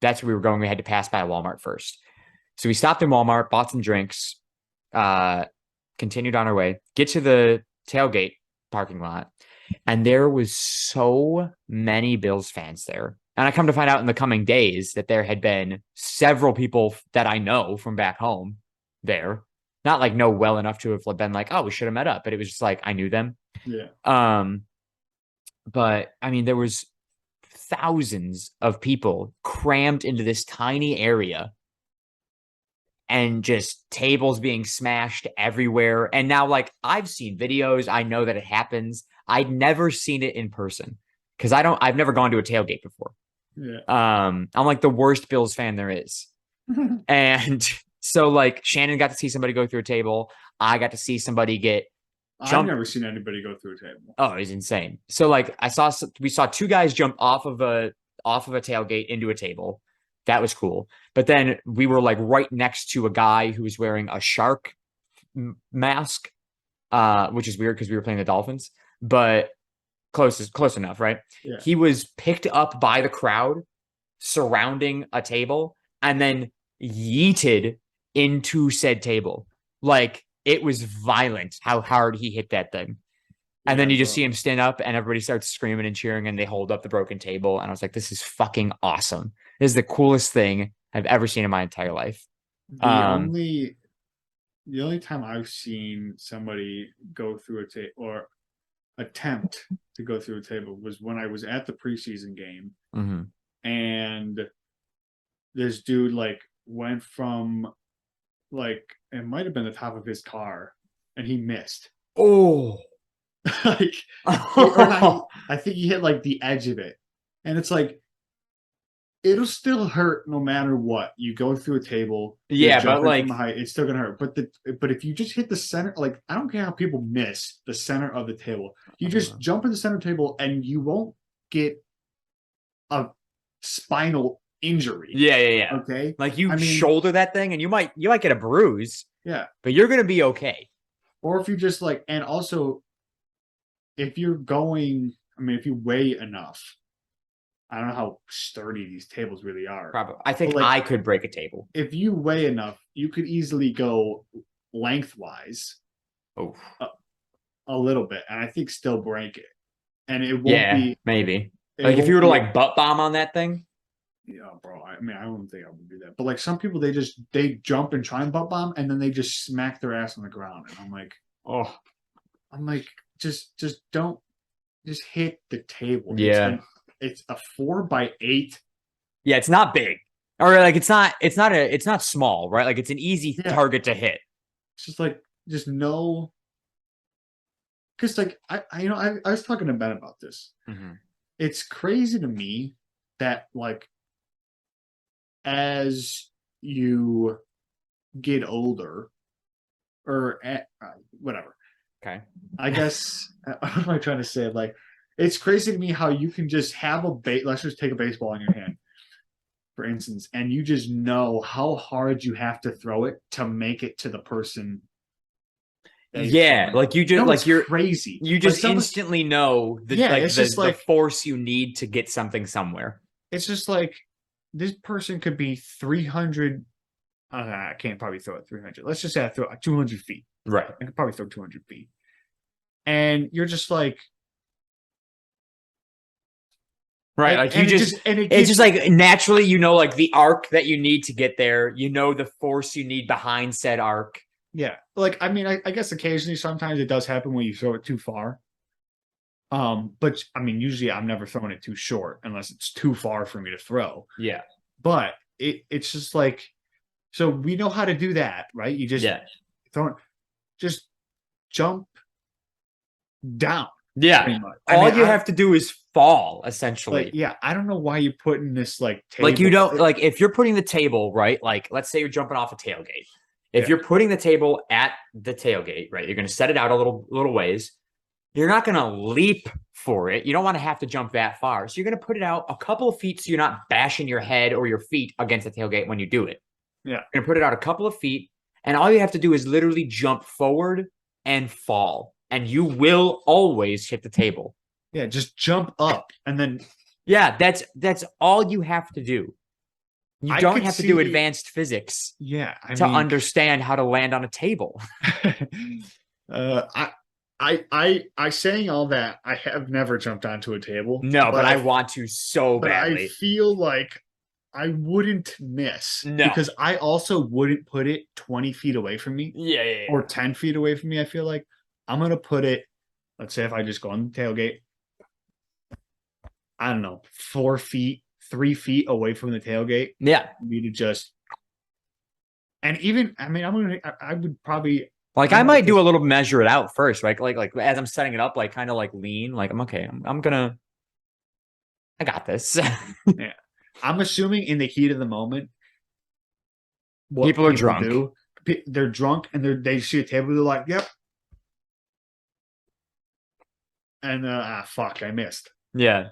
That's where we were going. We had to pass by a Walmart first. So we stopped in Walmart, bought some drinks, uh, continued on our way, get to the tailgate parking lot, and there was so many Bills fans there. And I come to find out in the coming days that there had been several people that I know from back home there. Not like know well enough to have been like, oh, we should have met up, but it was just like I knew them. Yeah. Um, but I mean, there was thousands of people crammed into this tiny area and just tables being smashed everywhere. And now, like, I've seen videos, I know that it happens. I'd never seen it in person because I've never gone to a tailgate before. Yeah. I'm like the worst Bills fan there is. And so, like, Shannon got to see somebody go through a table. I got to see somebody get I've jumped. never seen anybody go through a table. Oh, it was insane. So, like, we saw two guys jump off of a tailgate into a table. That was cool. But then we were like right next to a guy who was wearing a shark mask, which is weird because we were playing the Dolphins, but close enough, right? Yeah. He was picked up by the crowd surrounding a table and then yeeted into said table. Like it was violent how hard he hit that thing. And then you just see him stand up and everybody starts screaming and cheering and they hold up the broken table. And I was like, this is fucking awesome. This is the coolest thing I've ever seen in my entire life. The only time I've seen somebody go through a table or attempt to go through a table was when I was at the preseason game Mm-hmm. and this dude like went from like it might have been the top of his car and he missed. Oh. Like or not, I think he hit like the edge of it. And it's like it'll still hurt no matter what. You go through a table, you're Yeah, but jumping like from the height, it's still gonna hurt. But if you just hit the center, like I don't care how people miss the center of the table. You just jump in the center table and you won't get a spinal injury. yeah. Okay. Like you I mean- shoulder that thing and you might get a bruise, Yeah. but you're gonna be okay. Or if you just like, and also if you're going, I mean, if you weigh enough, I don't know how sturdy these tables really are. Probably. I think But, like- I could break a table. If you weigh enough, you could easily go lengthwise Oh. a little bit, and I think still break it. And it won't Yeah, be maybe. it Like if won't you were to be- like butt bomb on that thing. yeah, bro. I mean, I don't think I would do that. But like some people, they jump and try and butt bomb, and then they just smack their ass on the ground. And Oh. I'm like, just don't, just hit the table. Yeah. It's a 4x8. Yeah, it's not big. Or like it's not small, right? Like it's an easy Yeah. target to hit. It's just like, just know. Because like I was talking to Ben about this. It's crazy to me that like as you get older or whatever, Okay. I guess what am I trying to say? Like it's crazy to me how you can just have let's just take a baseball in your hand, for instance, and you just know how hard you have to throw it to make it to the person. that you're Yeah, throwing. like you just No, like it's you're crazy. you Like, just someone- instantly know the Yeah, like it's the, just like- the force you need to get something somewhere. It's just like this person could be 300. I can't probably throw it 300. Let's just say I throw it 200 feet. Right. I could probably throw 200 feet. And you're just like, Right. and- Like you and it just and it it's gives- just like naturally you know like the arc that you need to get there. You know the force you need behind said arc. yeah. Like I mean, I guess occasionally sometimes it does happen when you throw it too far. But I mean, usually I'm never throwing it too short unless it's too far for me to throw. Yeah. But it's just like, so we know how to do that, right? You just Yeah. throw it, just jump down. Yeah. Pretty much. All mean, you I- have to do is fall, essentially. like, yeah, I don't know why you put in this like table. Like you don't like if you're putting the table right, like let's say you're jumping off a tailgate. If Yeah. you're putting the table at the tailgate, right, you're going to set it out a little ways. You're not going to leap for it. You don't want to have to jump that far. So you're going to put it out a couple of feet so you're not bashing your head or your feet against the tailgate when you do it. Yeah. You're going to put it out a couple of feet, and all you have to do is literally jump forward and fall, and you will always hit the table. Yeah, just jump up and then Yeah, that's all you have to do. You I don't could have to do see- advanced physics yeah, I to mean, understand how to land on a table. I saying all that, I have never jumped onto a table. No, but I want to so but I badly. feel like I wouldn't miss No. because I also wouldn't put it 20 feet away from me Yeah. or 10 feet away from me. I feel like I'm gonna put it, let's say if I just go on the tailgate, I don't know, 4 feet, 3 feet away from the tailgate. Yeah. Me to just, and even I mean I would probably Like I I might might do just- a little measure it out first, right? Like as I'm setting it up, like kind of like lean, like I'm okay. I'm gonna I got this. I'm assuming in the heat of the moment, what People are drunk. They're drunk and they see a table. They're like, "Yep," and fuck, I missed. Yeah.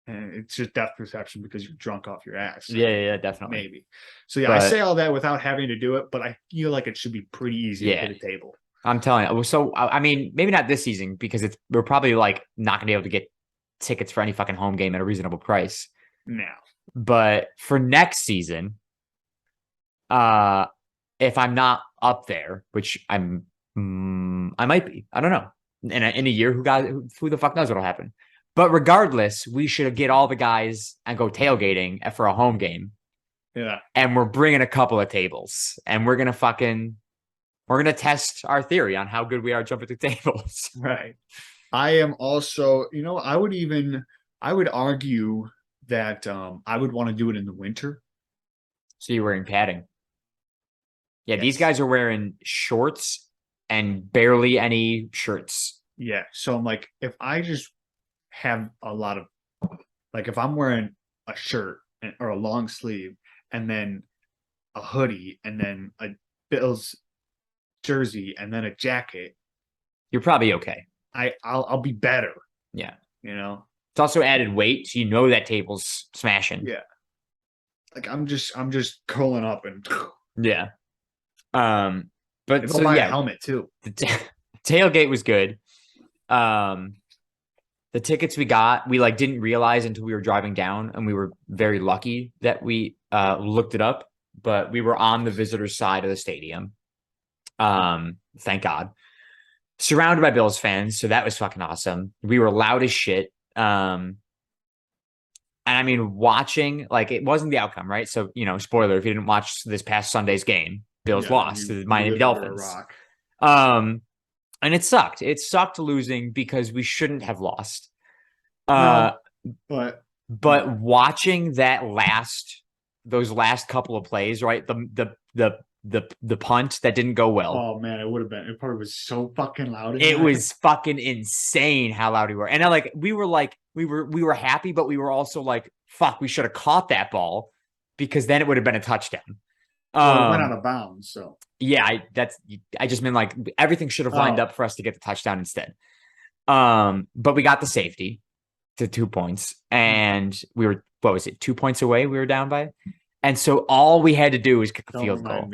And it's just depth perception because you're drunk off your ass. Yeah, definitely. maybe. So yeah, I But- say all that without having to do it, but I feel like it should be pretty easy Yeah. to hit a table. I'm telling you. So I mean, maybe not this season because we're probably like not gonna be able to get tickets for any fucking home game at a reasonable price. Now, But for next season, if I'm not up there, which I might be, I don't know. In a year, who the fuck knows what'll happen? But regardless, we should get all the guys and go tailgating for a home game, yeah, and we're bringing a couple of tables, and we're gonna test our theory on how good we are jumping through tables. right. I am also, I would argue that I would want to do it in the winter So you're wearing padding. Yeah, these Yes. guys are wearing shorts and barely any shirts. Yeah. So I'm like, if I just have a lot of, like, if I'm wearing a shirt or a long sleeve and then a hoodie and then a Bills jersey and then a jacket, You're probably okay. I'll be better, Yeah. you know? It's also added weight, so you know that table's smashing. Yeah. Like I'm just curling up and Yeah. But I'll so buy a yeah, helmet too. the tailgate was good. The tickets we got, we like didn't realize until we were driving down, and we were very lucky that we looked it up, but we were on the visitor side of the stadium. Thank God. Surrounded by Bills fans, so that was fucking awesome. We were loud as shit. And I mean, watching, like, it wasn't the outcome, right? So, spoiler, if you didn't watch this past Sunday's game, Bills lost to the Miami Dolphins. And it sucked. It sucked losing because we shouldn't have lost. But But watching those last couple of plays, right? The punt that didn't go well. oh man, it probably was so fucking loud. It was fucking insane how loud we were. And we were happy, but we were also like, fuck, we should have caught that ball because then it would have been a touchdown. Well, it went out of bounds. So yeah, I just mean like everything should have lined up for us to get the touchdown instead. But we got the safety to 2 points, and we were, what was it, 2 points away? We were down by. And so all we had to do was kick a field goal.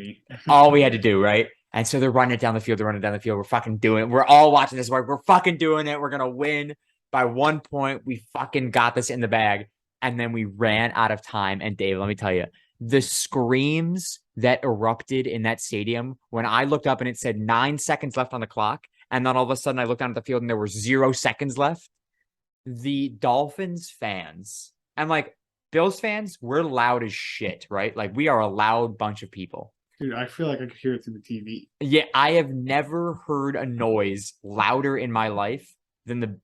All we had to do, right? And so they're running it down the field. We're fucking doing it. We're all watching this. We're fucking doing it. We're going to win by 1 point. We fucking got this in the bag. And then we ran out of time. And Dave, let me tell you, the screams that erupted in that stadium when I looked up and it said 9 seconds left on the clock. And then all of a sudden I looked down at the field and there were 0 seconds left. The Dolphins fans, and like Bills fans, we're loud as shit, right? Like we are a loud bunch of people. Dude, I feel like I could hear it through the TV. Yeah, I have never heard a noise louder in my life than the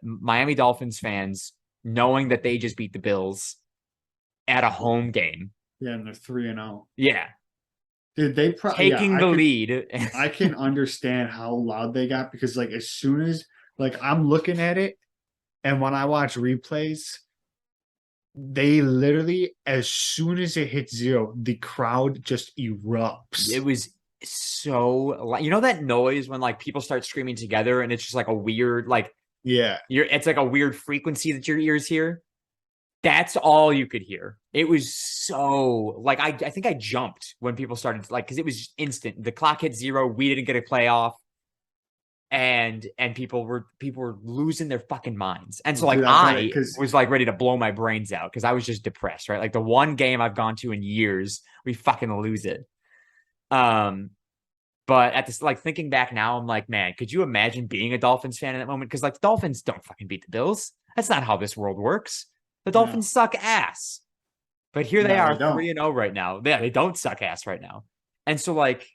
Miami Dolphins fans knowing that they just beat the Bills at a home game. Yeah, and they're 3-0. Yeah. Dude, they taking the lead. I can understand how loud they got because like as soon as like I'm looking at it and when I watch replays, they literally, as soon as it hits 0, the crowd just erupts. It was so, that noise when like people start screaming together and it's just like a weird, like, yeah, it's like a weird frequency that your ears hear. That's all you could hear. It was so like, I think I jumped when people started, like, because it was instant. The clock hit 0. We didn't get a playoff. And people were losing their fucking minds. And so like dude, I was like ready to blow my brains out because I was just depressed, right? Like the one game I've gone to in years, we fucking lose it. But at this, like thinking back now, I'm like, man, could you imagine being a Dolphins fan in that moment? Because like the Dolphins don't fucking beat the Bills. That's not how this world works. The Dolphins suck ass. But here they are, 3-0 right now. Yeah, they don't suck ass right now. And so like,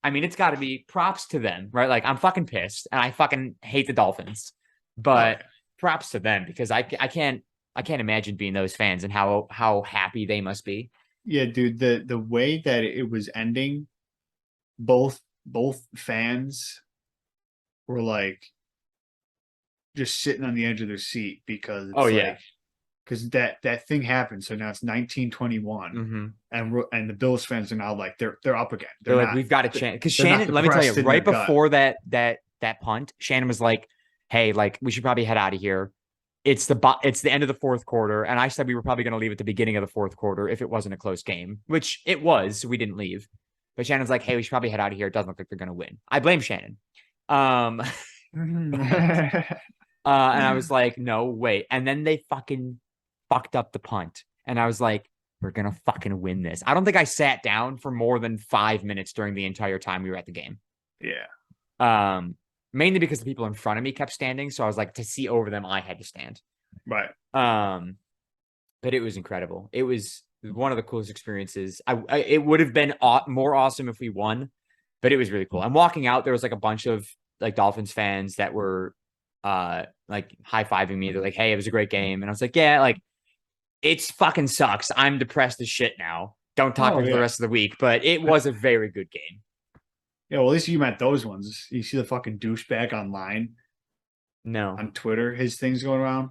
I mean, it's got to be props to them, right? Like, I'm fucking pissed, and I fucking hate the Dolphins, but props to them because I can't imagine being those fans and how happy they must be. Yeah, dude, the way that it was ending, both fans were like just sitting on the edge of their seat because because that thing happened. So now it's 1921, and the Bills fans are now like they're up again. They're like, we've got a chance. Because Shannon, let me tell you, right before that punt, Shannon was like, "Hey, like we should probably head out of here. It's the end of the fourth quarter." And I said we were probably going to leave at the beginning of the fourth quarter if it wasn't a close game, which it was. So we didn't leave. But Shannon's like, "Hey, we should probably head out of here. It doesn't look like they're going to win." I blame Shannon. And I was like, "No, wait." And then they fucking fucked up the punt. And I was like, we're going to fucking win this. I don't think I sat down for more than 5 minutes during the entire time we were at the game. Yeah. Mainly because the people in front of me kept standing. So I was like, to see over them, I had to stand. Right. But it was incredible. It was one of the coolest experiences. It would have been more awesome if we won, but it was really cool. I'm walking out. There was like a bunch of like Dolphins fans that were like high-fiving me. They're like, "Hey, it was a great game." And I was like, "Yeah, like It's fucking sucks. I'm depressed as shit now. Don't talk to me for yeah. the rest of the week, but it was a very good game. Yeah, well, at least you met those ones. You see the fucking douchebag online No. on Twitter, his things going around.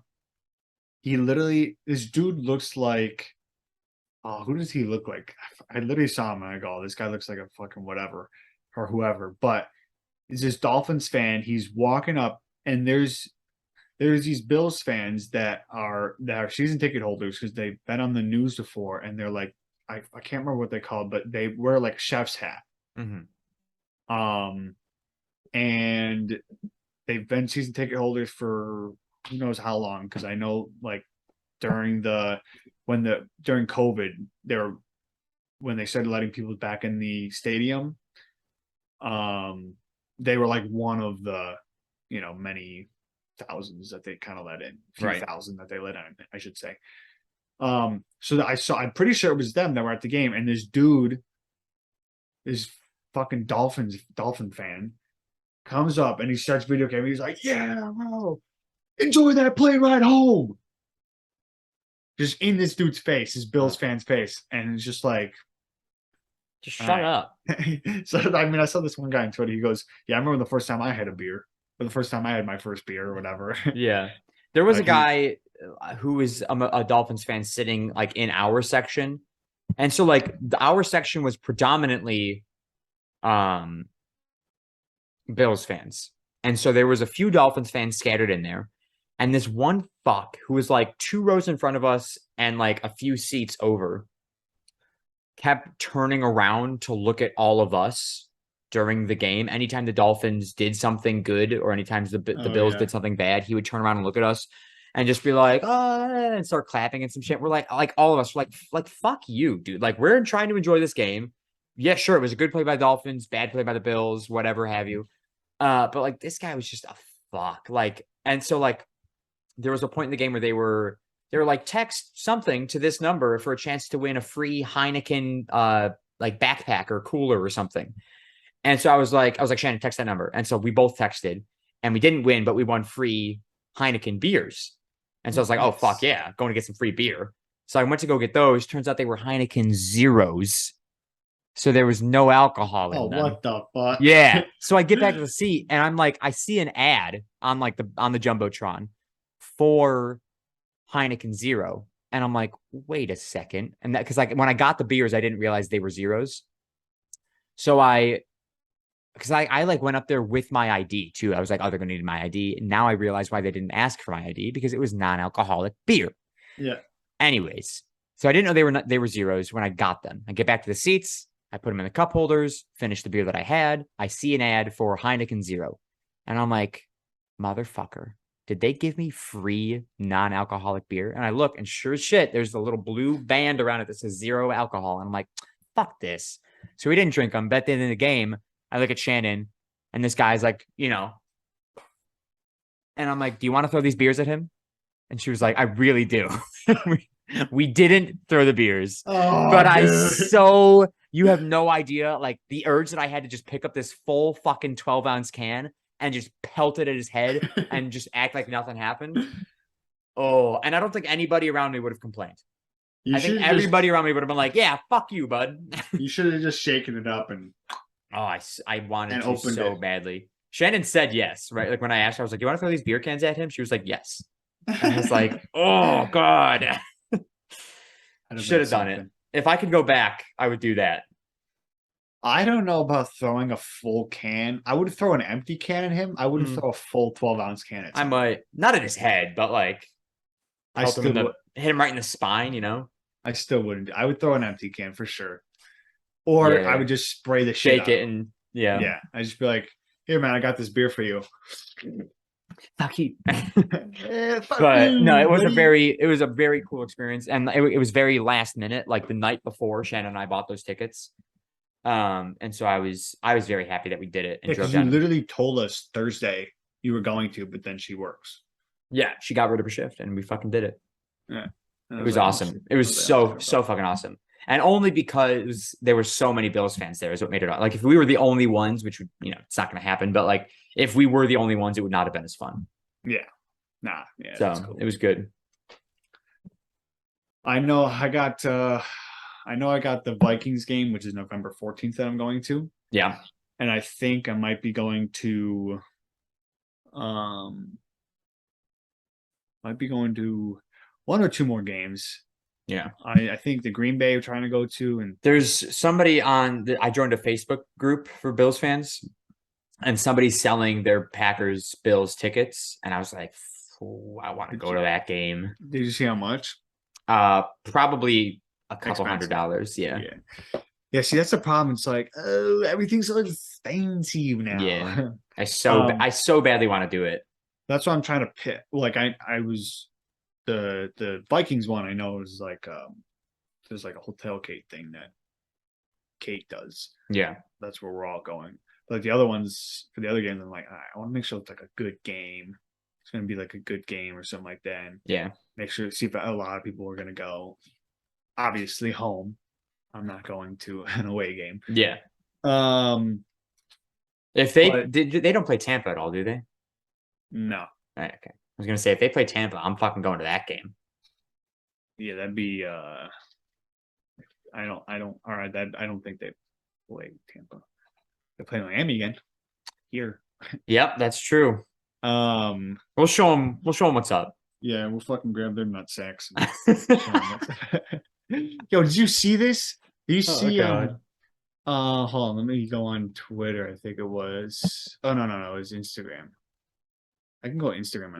He literally, this dude looks like, oh, who does he look like? I literally saw him and I go, oh, this guy looks like a fucking whatever or whoever. But he's this Dolphins fan. He's walking up and there's these Bills fans that are season ticket holders because they've been on the news before and they're like, I can't remember what they called, but they wear like a chef's hat. Mm-hmm. And they've been season ticket holders for who knows how long, because I know like during COVID, when they started letting people back in the stadium, they were like one of the many thousands that they kind of let in, few Right. thousand that they let in, I should say. So that I'm pretty sure it was them that were at the game, and this dude, this fucking Dolphin fan, comes up and he starts video game. He's like, "Yeah, bro, enjoy that plane ride home." Just in this dude's face, this Bills fan's face, and it's just like, Just shut up. So I mean, I saw this one guy on Twitter. He goes, "Yeah, I remember the first time I had a beer, or the first time I had my first beer, or whatever." Yeah. There was a Like, guy who was a Dolphins fan sitting like in our section. And so like our section was predominantly Bills fans. And so there was a few Dolphins fans scattered in there. And this one fuck who was like 2 rows in front of us and like a few seats over kept turning around to look at all of us during the game. Anytime the Dolphins did something good or anytime the Bills did something bad, he would turn around and look at us and just be like, oh, and start clapping and some shit. We're like all of us were like, fuck you, dude. Like, we're trying to enjoy this game. Yeah, sure. It was a good play by the Dolphins, bad play by the Bills, whatever have you. But like, this guy was just a fuck. Like, and so like, there was a point in the game where they were like, text something to this number for a chance to win a free Heineken like backpack or cooler or something. And so I was like, Shannon, text that number. And so we both texted and we didn't win, but we won free Heineken beers. And so I was like, oh, fuck yeah, going to get some free beer. So I went to go get those. Turns out they were Heineken Zeros. So there was no alcohol in them. What the fuck? Yeah. So I get back to the seat and I'm like, I see an ad on like on the Jumbotron for Heineken Zero. And I'm like, wait a second. And that, because like when I got the beers, I didn't realize they were zeros. So because I like went up there with my ID too. I was like, oh, they're gonna need my ID. And now I realize why they didn't ask for my ID, because it was non-alcoholic beer. Yeah. Anyways, so I didn't know they were zeros when I got them. I get back to the seats, I put them in the cup holders, finish the beer that I had. I see an ad for Heineken Zero. And I'm like, motherfucker, did they give me free non-alcoholic beer? And I look, and sure as shit, there's a little blue band around it that says 0 alcohol. And I'm like, fuck this. So we didn't drink them. But then in the game, I look at Shannon, and this guy's like, and I'm like, do you want to throw these beers at him? And she was like, I really do. We didn't throw the beers, but you have no idea, like the urge that I had to just pick up this full fucking 12-ounce can and just pelt it at his head and just act like nothing happened. Oh, and I don't think anybody around me would have complained. I think everybody around me would have been like, yeah, fuck you, bud. You should have just shaken it up and. Oh, I wanted to so badly. Shannon said yes, right? Like when I asked her, I was like, "You want to throw these beer cans at him?" She was like, "Yes." And I was like, "Oh God." Should have done it. If I could go back, I would do that. I don't know about throwing a full can. I would throw an empty can at him. I wouldn't throw a full 12-ounce can at him. I might, not at his head, but like hit him right in the spine, I still wouldn't. I would throw an empty can for sure. Or I would just spray the shit shake it and yeah. I'd just be like, "Here, man, I got this beer for you." Fuck you. Fuck But you, no, it was buddy. a very cool experience, and it was very last minute, like the night before Shannon and I bought those tickets. And so I was very happy that we did it and drove You down. literally told us Thursday you were going to, but then she works. Yeah, she got rid of her shift and we fucking did it. Yeah. It was awesome. It was so fucking awesome. And only because there were so many Bills fans there is what made it like if we were the only ones, which would, it's not gonna happen, but like if we were the only ones, it would not have been as fun. Yeah. Nah. Yeah. So cool. It was good. I know I got the Vikings game, which is November 14th that I'm going to. Yeah. And I think I might be going to one or two more games. Yeah. I think the Green Bay are trying to go to, and There's somebody I joined a Facebook group for Bills fans, and somebody's selling their Packers Bills tickets, and I was like, I want to go to that game. did you see how much? Probably a couple Expensive. $100. Yeah. Yeah, see, that's the problem. It's like, oh, everything's so expensive now. Yeah. I so badly want to do it. That's what I'm trying to pick. Like I was the Vikings one I know is like there's like a hotel Kate thing that Kate does. Yeah. That's where we're all going. But like the other ones for the other games, I'm like, I want to make sure it's like a good game. It's gonna be like a good game or something like that. And Yeah. make sure see if a lot of people are gonna go. Obviously home. I'm not going to an away game. Yeah. But- If they don't play Tampa at all, do they? No. All right, okay. I was gonna say if they play Tampa, I'm fucking going to that game. Yeah, that'd be I don't all right, that I don't think they play Tampa. They play Miami again. Here. Yep, that's true. Um We'll show them what's up. yeah, we'll fucking grab their nut sacks. Yo, did you see this? Did you see God. hold on, let me go on Twitter. I think it was it was Instagram. I can go Instagram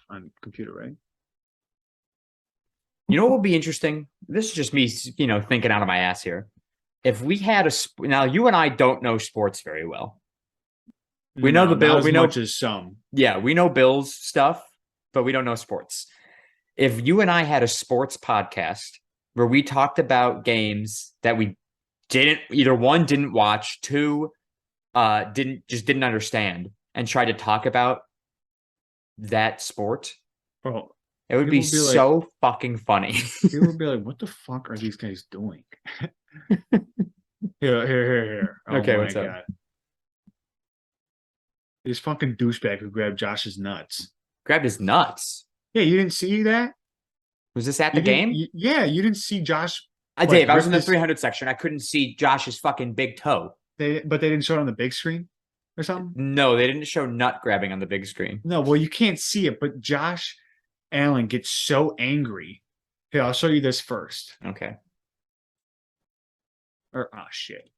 on computer, right? You know what would be interesting? This is just me, thinking out of my ass here. If we had now, you and I don't know sports very well. We know the Bills. We know just some. Yeah, we know Bills stuff, but we don't know sports. If you and I had a sports podcast where we talked about games that we didn't watch, two, didn't understand, and tried to talk about that sport, Bro, it would be people be like- so fucking funny. people would be like, what the fuck are these guys doing? Here. Oh Okay, my what's up? God. This fucking douchebag who grabbed Josh's nuts. Grabbed his nuts. Yeah, you didn't see that? Was this at the You didn't- game? yeah, you didn't see Josh. I did. I was in the ripped his- 300 section. I couldn't see Josh's fucking big toe. But they didn't show it on the big screen or something? No, they didn't show nut grabbing on the big screen. No, well, you can't see it, but Josh Allen gets so angry. Here, I'll show you this first. Okay. Or shit.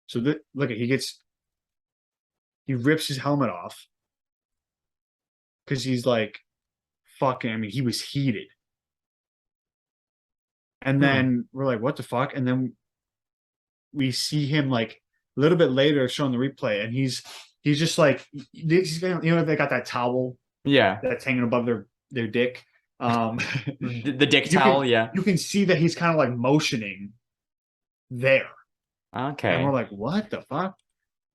So look at he rips his helmet off because he's like fucking. I mean, he was heated, and then we're like, "What the fuck?" And then we see him like a little bit later showing the replay, and he's just like they got that towel Yeah. that's hanging above their dick. The dick You towel, can- yeah. You can see that he's kind of like motioning there. And Okay. we're like, what the fuck?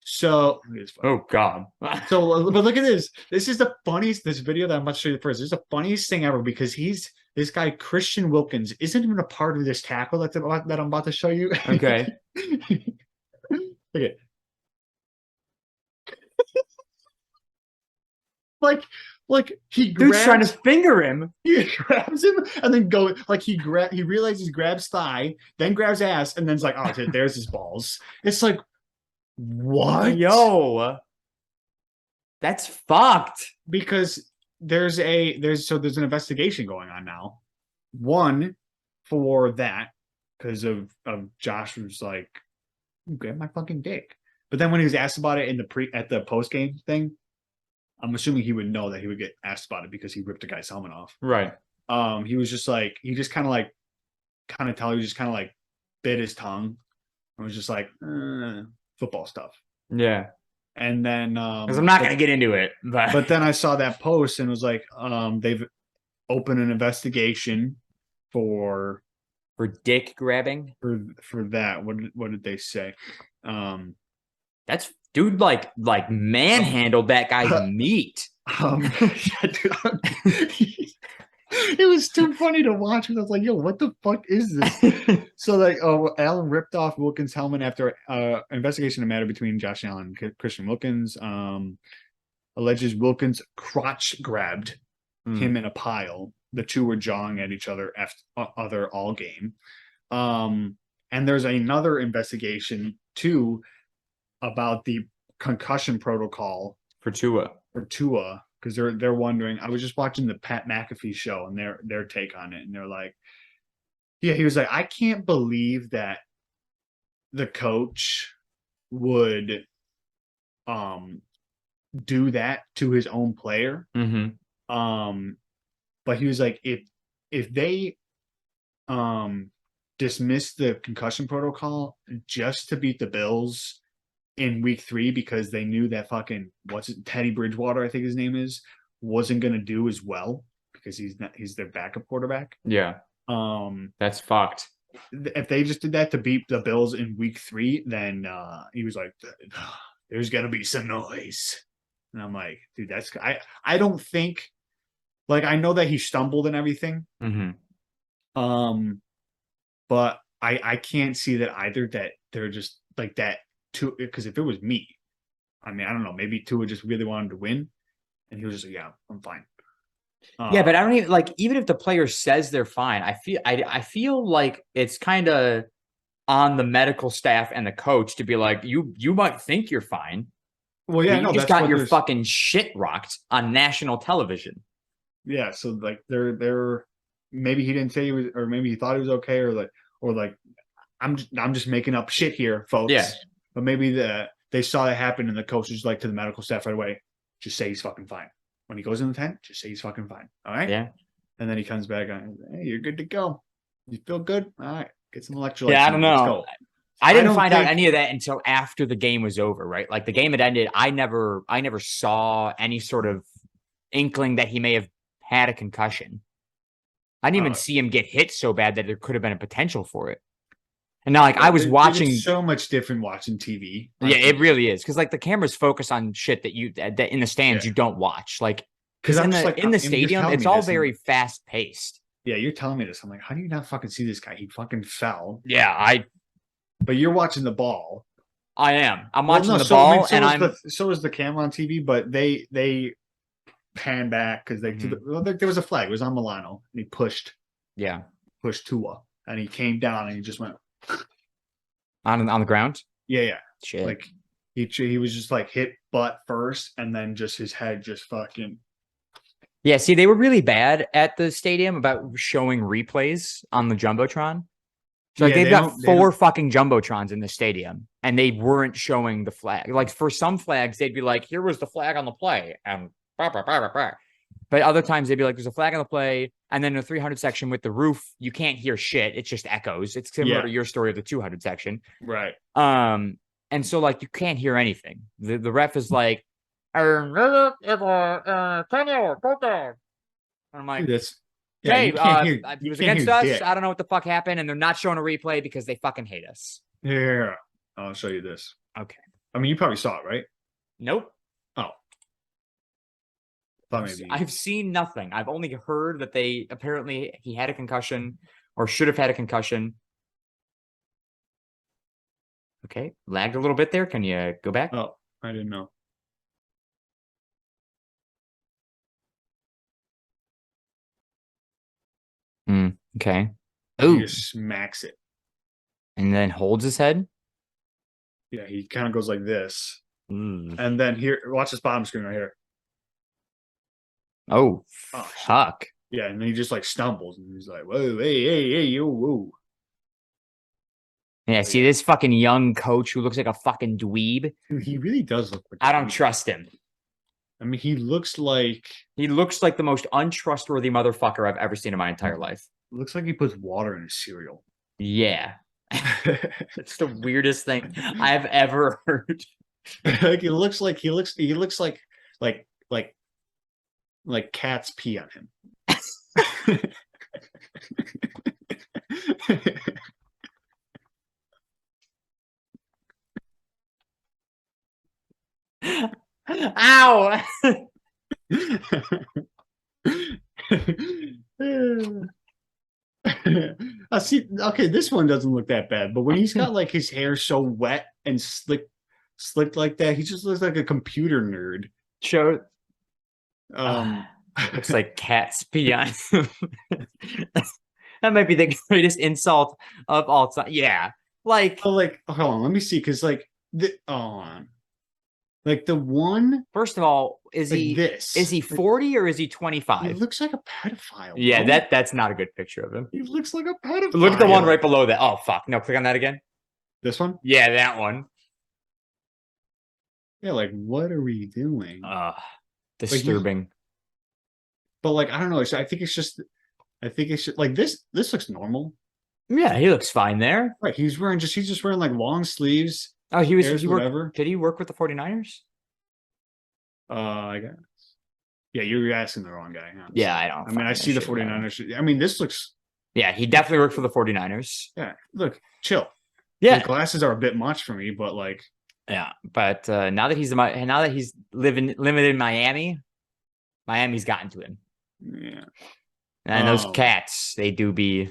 So, Oh God. but look at this. This is the funniest, this video that I'm about to show you first. This is the funniest thing ever because this guy, Christian Wilkins, isn't even a part of this tackle that I'm about to show you. Okay. Look at like he Dude's trying to grabs, finger him. he grabs him and then he realizes grabs thigh, then grabs ass, and then's like, oh, there's his balls. It's like, what? Yo. That's fucked. Because there's an investigation going on now. One for that because of Josh was like, grab my fucking dick. But then when he was asked about it at the post game thing, I'm assuming he would know that he would get asked about it because he ripped the guy's helmet off. Right. He was just like, he just kind of bit his tongue and was just like, football stuff. Yeah. And then Because I'm not gonna get into it. but then I saw that post and was like, they've opened an investigation for dick grabbing. that. What did they say? That's dude like manhandled that guy's meat. Yeah, dude, it was too funny to watch because I was like, yo, what the fuck is this? So like, Allen ripped off Wilkins' helmet after investigation of matter between Josh Allen and Christian Wilkins. Alleges Wilkins crotch grabbed him in a pile the two were jawing at each other other all game. And there's another investigation too about the concussion protocol For Tua. for Tua, because they're wondering. I was just watching the Pat McAfee show and their take on it, and they're like, yeah, he was like, I can't believe that the coach would do that to his own player. Mm-hmm. But he was like, if they dismiss the concussion protocol just to beat the Bills in week 3 because they knew that fucking Teddy Bridgewater, I think his name is, wasn't gonna do as well because he's their backup quarterback. Yeah. That's fucked. If they just did that to beat the Bills in week 3, then he was like, there's gonna be some noise. And I'm like, dude, I don't think, like, I know that he stumbled and everything. Mm-hmm. But I can't see that either, that they're just like that too, because if it was me, I mean, I don't know, maybe Tua just really wanted to win and he was just like, yeah, I'm fine. Yeah, but I don't even like, even if the player says they're fine, I feel like it's kind of on the medical staff and the coach to be like, you might think you're fine. Well, yeah, you no, just that's got what your fucking shit rocked on national television. Yeah, so like they're maybe he didn't say he was, or maybe he thought he was okay, or like I'm just making up shit here, folks. Yeah. But maybe they saw it happen and the coach was like to the medical staff right away, just say he's fucking fine. When he goes in the tent, just say he's fucking fine. All right. Yeah. And then he comes back on, hey, you're good to go. You feel good? All right. Get some electrolytes. Yeah, I don't Let's know. go. I didn't don't find out think- any of that until after the game was over, right? Like the game had ended. I never saw any sort of inkling that he may have had a concussion. I didn't even see him get hit so bad that there could have been a potential for it. And now, like, I was watching. It's so much different watching TV. Yeah, it really is, because like the cameras focus on shit that in the stands you don't watch. Like, because in the stadium, it's all very fast paced. Yeah, you're telling me this. I'm like, how do you not fucking see this guy? He fucking fell. Yeah, But you're watching the ball. I am. I'm watching the ball, and so is the camera on TV, but they pan back because there was a flag. It was on Milano, and he pushed Tua, and he came down, and he just went on the ground. Yeah. Shit. Like he was just like hit butt first, and then just his head just fucking. Yeah, see, they were really bad at the stadium about showing replays on the Jumbotron. So like they've got 4 fucking Jumbotrons in the stadium, and they weren't showing the flag. Like for some flags, they'd be like, here was the flag on the play, and blah, blah, blah, blah, blah. But other times they'd be like, there's a flag on the play, and then the 300 section with the roof, you can't hear shit. It just echoes. It's similar to your story of the 200 section. Right. And so like you can't hear anything. The ref is like, and I'm like, hey, he was against us. I don't know what the fuck happened, and they're not showing a replay because they fucking hate us. Yeah, I'll show you this. Okay. I mean, you probably saw it, right? Nope. Oh. Thought maybe. I've seen nothing. I've only heard that he had a concussion or should have had a concussion. Okay, lagged a little bit there. Can you go back? Oh, I didn't know. Okay. He just smacks it. And then holds his head? Yeah, he kind of goes like this. Mm. And then here, watch this bottom screen right here. Oh, fuck. Yeah, and then he just like stumbles and he's like, whoa, hey, yo, whoa. Yeah, see this fucking young coach who looks like a fucking dweeb. Dude, he really does look like I don't trust him. I mean, he looks like the most untrustworthy motherfucker I've ever seen in my entire life. Looks like he puts water in his cereal. Yeah. It's the weirdest thing I've ever heard. Like he looks like cats pee on him. Ow. I see. Okay, this one doesn't look that bad, but when he's got like his hair so wet and slicked like that, he just looks like a computer nerd. Show. Looks like cats pee on him. That might be the greatest insult of all time. Yeah. Like, Oh, like, hold on, let me see, because like hold on. Like the one first of all, like this. is he Like, 40 or is he he 25? looks like a pedophile. Yeah, bro. that's not a good picture of him. He looks like a pedophile. Look at the one right below that. Oh fuck. No, click on that again. This one? Yeah, that one. Yeah, like what are we doing? Disturbing. But like I don't know. I think it's just like this looks normal. Yeah, he looks fine there. Right. He's just wearing like long sleeves. Oh, he Hairs, worked, whatever. did he work with the 49ers? I guess. Yeah, you're asking the wrong guy. Honestly. Yeah, I don't. I mean, I see the 49ers. I mean, this looks. Yeah, he definitely worked for the 49ers. Yeah, look, chill. Yeah, The glasses are a bit much for me, but like, yeah. But now that he's living in Miami, Miami's gotten to him. yeah, And those cats, they do be.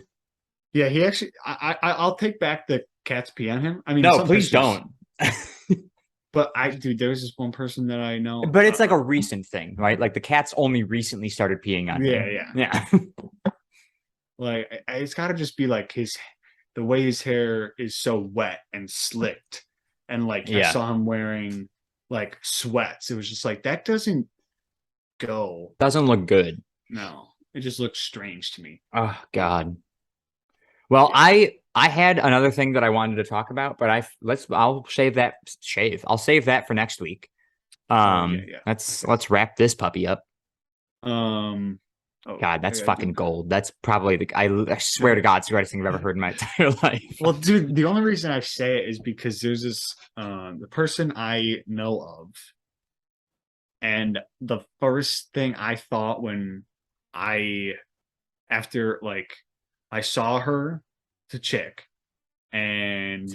yeah. He actually, I'll take back the cats pee on him. I mean, No, some please pictures- don't. But dude, there's this one person that I know. But it's like a recent thing, right? Like the cats only recently started peeing on Yeah, him. yeah. Yeah. Like it's got to just be like the way his hair is so wet and slicked, and like I Yeah. saw him wearing like sweats. It was just like that doesn't go. Doesn't look good. No, it just looks strange to me. Oh God. Well, I had another thing that I wanted to talk about, but I'll save that. I'll save that for next week. yeah. Let's wrap this puppy up. Oh, God, that's I gotta fucking do- gold. That's probably I swear to God, it's the greatest thing I've ever heard in my entire life. Well, dude, the only reason I say it is because there's this the person I know of, and the first thing I thought when after like I saw her, the chick, and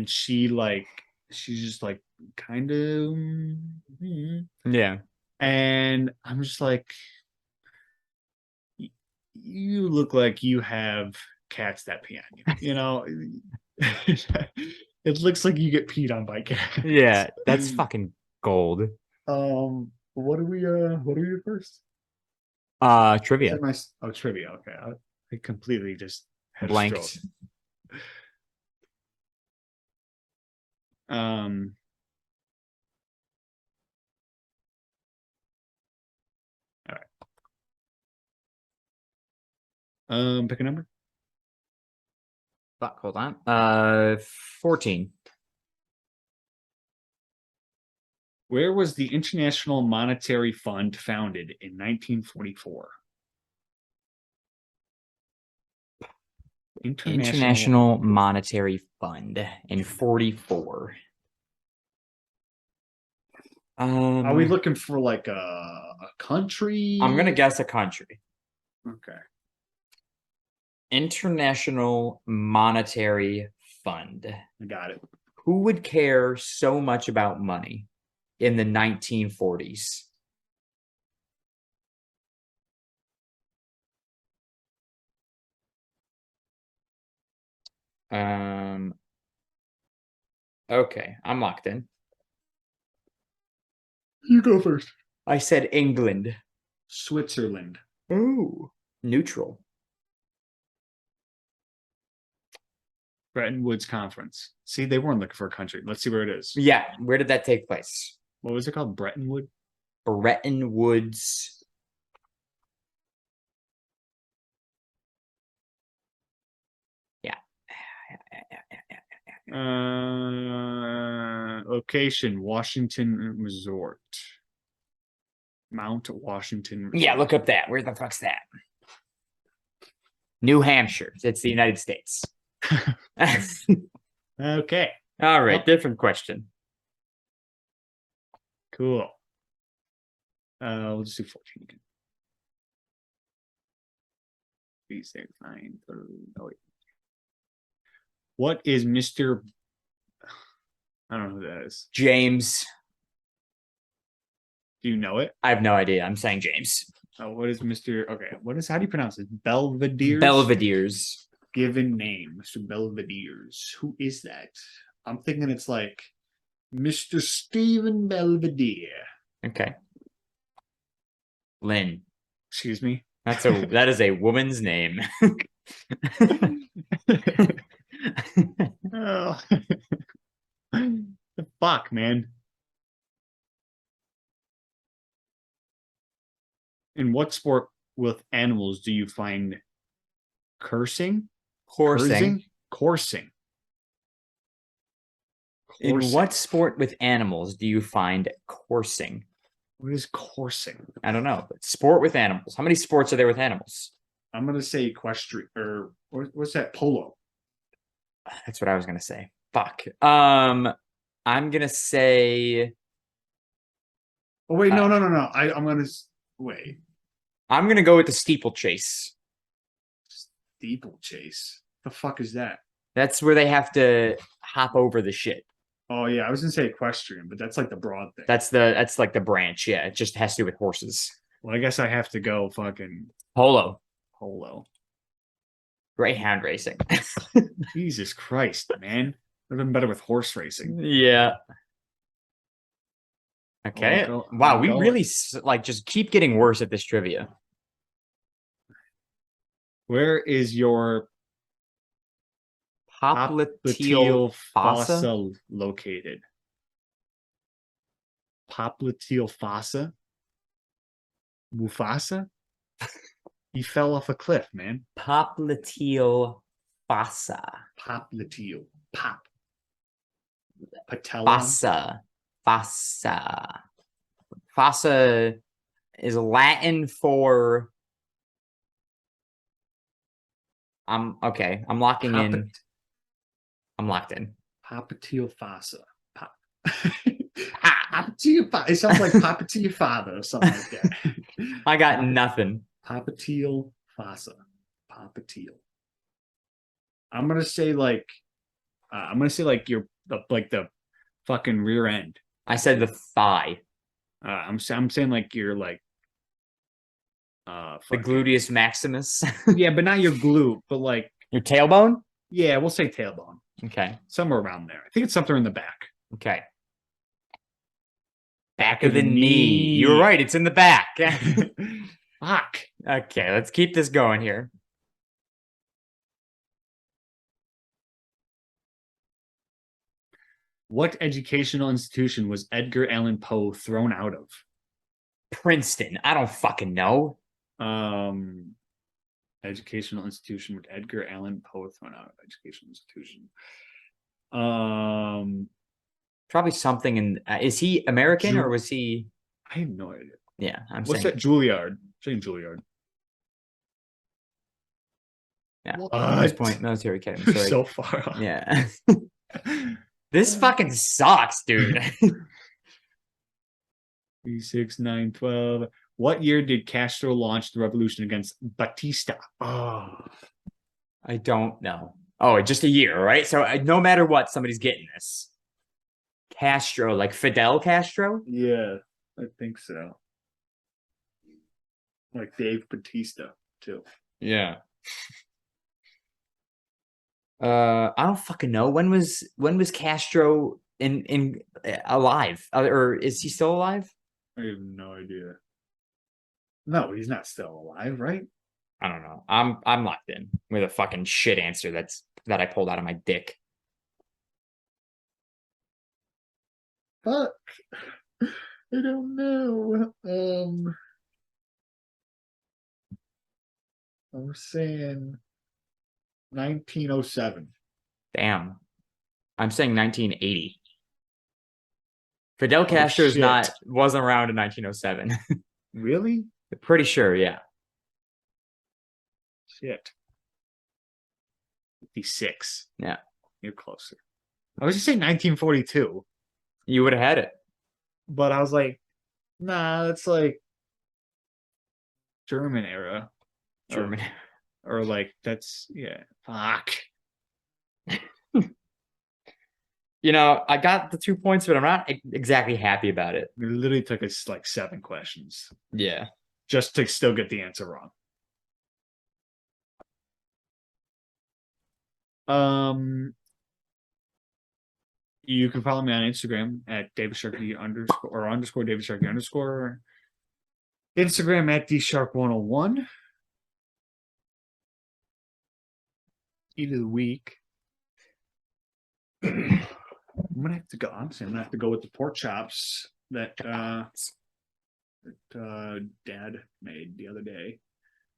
she like she's just like kind of, Yeah. and I'm just like, you look like you have cats that pee on you. You know, it looks like you get peed on by cats. Yeah, that's fucking gold. What do we do first? Trivia. Trivia. Okay, I completely just had a Blanked. stroke. Um. All right. Pick a number. Fuck, hold on. 14. Where was the International Monetary Fund founded in 1944? International Monetary Fund in 44. Are we looking for like a country? I'm gonna guess a country. Okay. International Monetary Fund. I got it. Who would care so much about money in the 1940s? Okay, I'm locked in. You go first. I said England. Switzerland. Ooh, neutral. Bretton Woods Conference. See, they weren't looking for a country. Let's see where it is. Yeah, where did that take place? What was it called? Bretton Woods? Bretton Woods. Yeah. Location: Washington Resort. Mount Washington Resort. Yeah, look up that. Where the fuck's that? New Hampshire. It's the United States. Okay. All right, different question. Cool. We'll just do 14 again. 3, 6, 9, 30. Oh, wait. What is Mr. I don't know who that is. James. Do you know it? I have no idea. I'm saying James. What is Mr. Okay, how do you pronounce it? Belvedere's? Belvedere's. Given name, Mr. Belvedere's. Who is that? I'm thinking it's like Mr. Stephen Belvedere. Okay. Lynn. Excuse me. That is a woman's name. Oh. The fuck, man. In what sport with animals do you find cursing? Coursing. Coursing. In Coursing. what sport with animals do you find coursing? What is coursing? I don't know. But sport with animals. How many sports are there with animals? I'm gonna say equestrian or what's that? Polo. That's what I was gonna say. Fuck. I'm gonna say Oh wait, no. I'm gonna wait. I'm gonna go with the steeplechase. Steeplechase. The fuck is that? That's where they have to hop over the shit. Oh yeah, I was gonna say equestrian, but that's like the broad thing. That's like the branch. Yeah, it just has to do with horses. Well, I guess I have to go fucking Polo. polo. Greyhound racing. Jesus Christ, man. Would have been better with horse racing. Yeah. Okay. go- Wow, I'm we going. really like just keep getting worse at this trivia. Where is your Popliteal popliteal fossa. fossa located? Popliteal fossa? Mufasa? He fell off a cliff, man. Popliteal fossa. Popliteal. Pop. Patella. Fossa. Fossa. Fossa is Latin for. I'm okay. I'm locking in. I'm locked in. Popliteal fossa. Pop. Popliteal fossa. It sounds like Popliteal father or something like that. I got nothing. Popliteal fossa. Popliteal. I'm gonna say like your the fucking rear end. I said the thigh. I'm saying like your like The fucking- gluteus maximus. Yeah, but not your glute, but like Your tailbone? yeah, we'll say tailbone. Okay. Somewhere around there. I think it's something in the back. Okay. Back of the knee. You were right. It's in the back. Fuck. Okay, let's keep this going here. What educational institution was Edgar Allan Poe thrown out of? Princeton. I don't fucking know. Educational institution with Edgar Allan Poe thrown out of educational institution. Probably something in. Is he American or was he? I have no idea. Yeah, I'm What's saying. that? Juilliard. Saying Juilliard. Yeah. What? West Point Military Academy. You're Sorry. so far off. Yeah. This fucking sucks, dude. 3, 6, 9, 12. What year did Castro launch the revolution against Batista? Oh, I don't know. Oh, just a year, right? So no matter what, somebody's getting this. Castro, like Fidel Castro? yeah, I think so. Like Dave Batista too. Yeah. I don't fucking know. When was Castro in alive? Or is he still alive? I have no idea. No, he's not still alive, right? I don't know. I'm locked in with a fucking shit answer that I pulled out of my dick. Fuck. I don't know. I'm saying 1907. Damn. I'm saying 1980. Fidel Castro's shit. wasn't around in 1907. Really? Pretty sure, yeah. shit. 56. Yeah. You're closer. I was just saying 1942, You would have had it. but I was like, nah, that's like German era. German. Or like, that's, yeah, fuck. You know, I got the 2 points, but I'm not exactly happy about it. It literally took us like 7 questions Yeah. just to still get the answer wrong. You can follow me on Instagram at David Sharkey _ or _ David Sharkey _. Instagram at dshark101. Eat of the week. I'm gonna have to go. Honestly, I'm gonna have to go with the pork chops that Dad made the other day.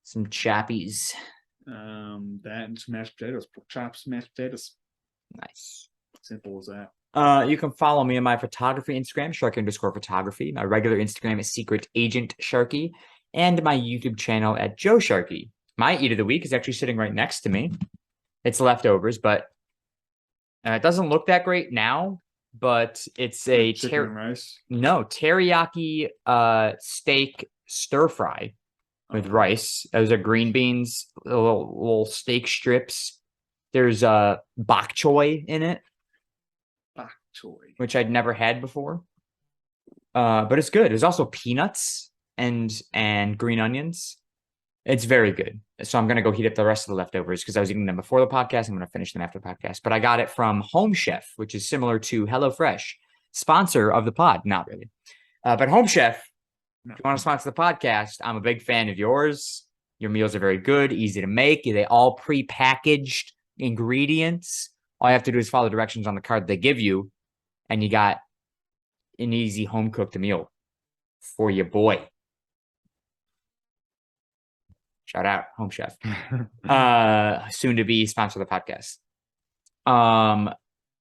Some chappies. That and some mashed potatoes. Pork chops, mashed potatoes. Nice. Simple as that. You can follow me on my photography Instagram, Sharky_photography. My regular Instagram is Secret Agent Sharky, and my YouTube channel at Joe Sharky. My eat of the week is actually sitting right next to me. It's leftovers, but it doesn't look that great now. But it's a Chicken and rice. teriyaki steak stir fry with rice. Those are green beans, little steak strips. There's bok choy in it, Bok choy. which I'd never had before. But it's good. There's also peanuts and green onions. It's very good. So I'm gonna go heat up the rest of the leftovers because I was eating them before the podcast. I'm gonna finish them after the podcast. But I got it from Home Chef, which is similar to HelloFresh, sponsor of the pod. Not really, but Home Chef. No. If you want to sponsor the podcast, I'm a big fan of yours. Your meals are very good, easy to make. They all pre-packaged ingredients. All you have to do is follow the directions on the card they give you, and you got an easy home cooked meal for your boy. Shout out, Home Chef. Soon to be sponsor of the podcast.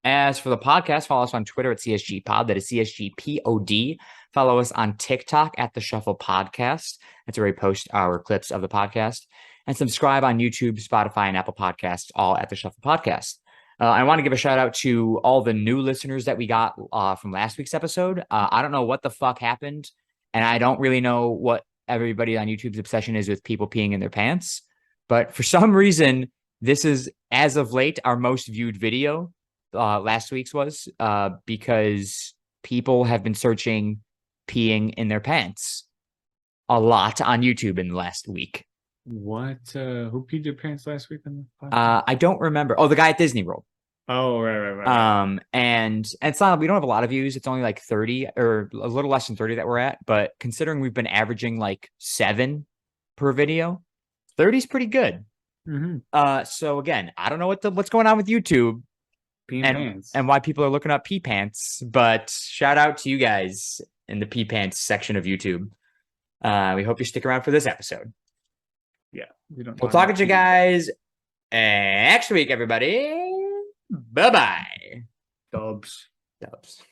As for the podcast, follow us on Twitter at CSG Pod. That is CSGPOD. Follow us on TikTok at The Shuffle Podcast. That's where we post our clips of the podcast. And subscribe on YouTube, Spotify, and Apple Podcasts, all at The Shuffle Podcast. I want to give a shout out to all the new listeners that we got from last week's episode. I don't know what the fuck happened, and I don't really know what everybody on YouTube's obsession is with people peeing in their pants. But for some reason, this is, as of late, our most viewed video. Last week's was because people have been searching peeing in their pants a lot on YouTube in the last week. What? Who peed their pants last week on the podcast? I don't remember. Oh, the guy at Disney World. Oh, right. And it's not, we don't have a lot of views. It's only like 30 or a little less than 30 that we're at. But considering we've been averaging like 7 per video, 30 is pretty good. Mm-hmm. So again, I don't know what's going on with YouTube Pants. and why people are looking up pee pants, but shout out to you guys in the pee pants section of YouTube. We hope you stick around for this episode. Yeah. We'll talk to you guys next week, everybody. Bye-bye. Dubs. Dubs.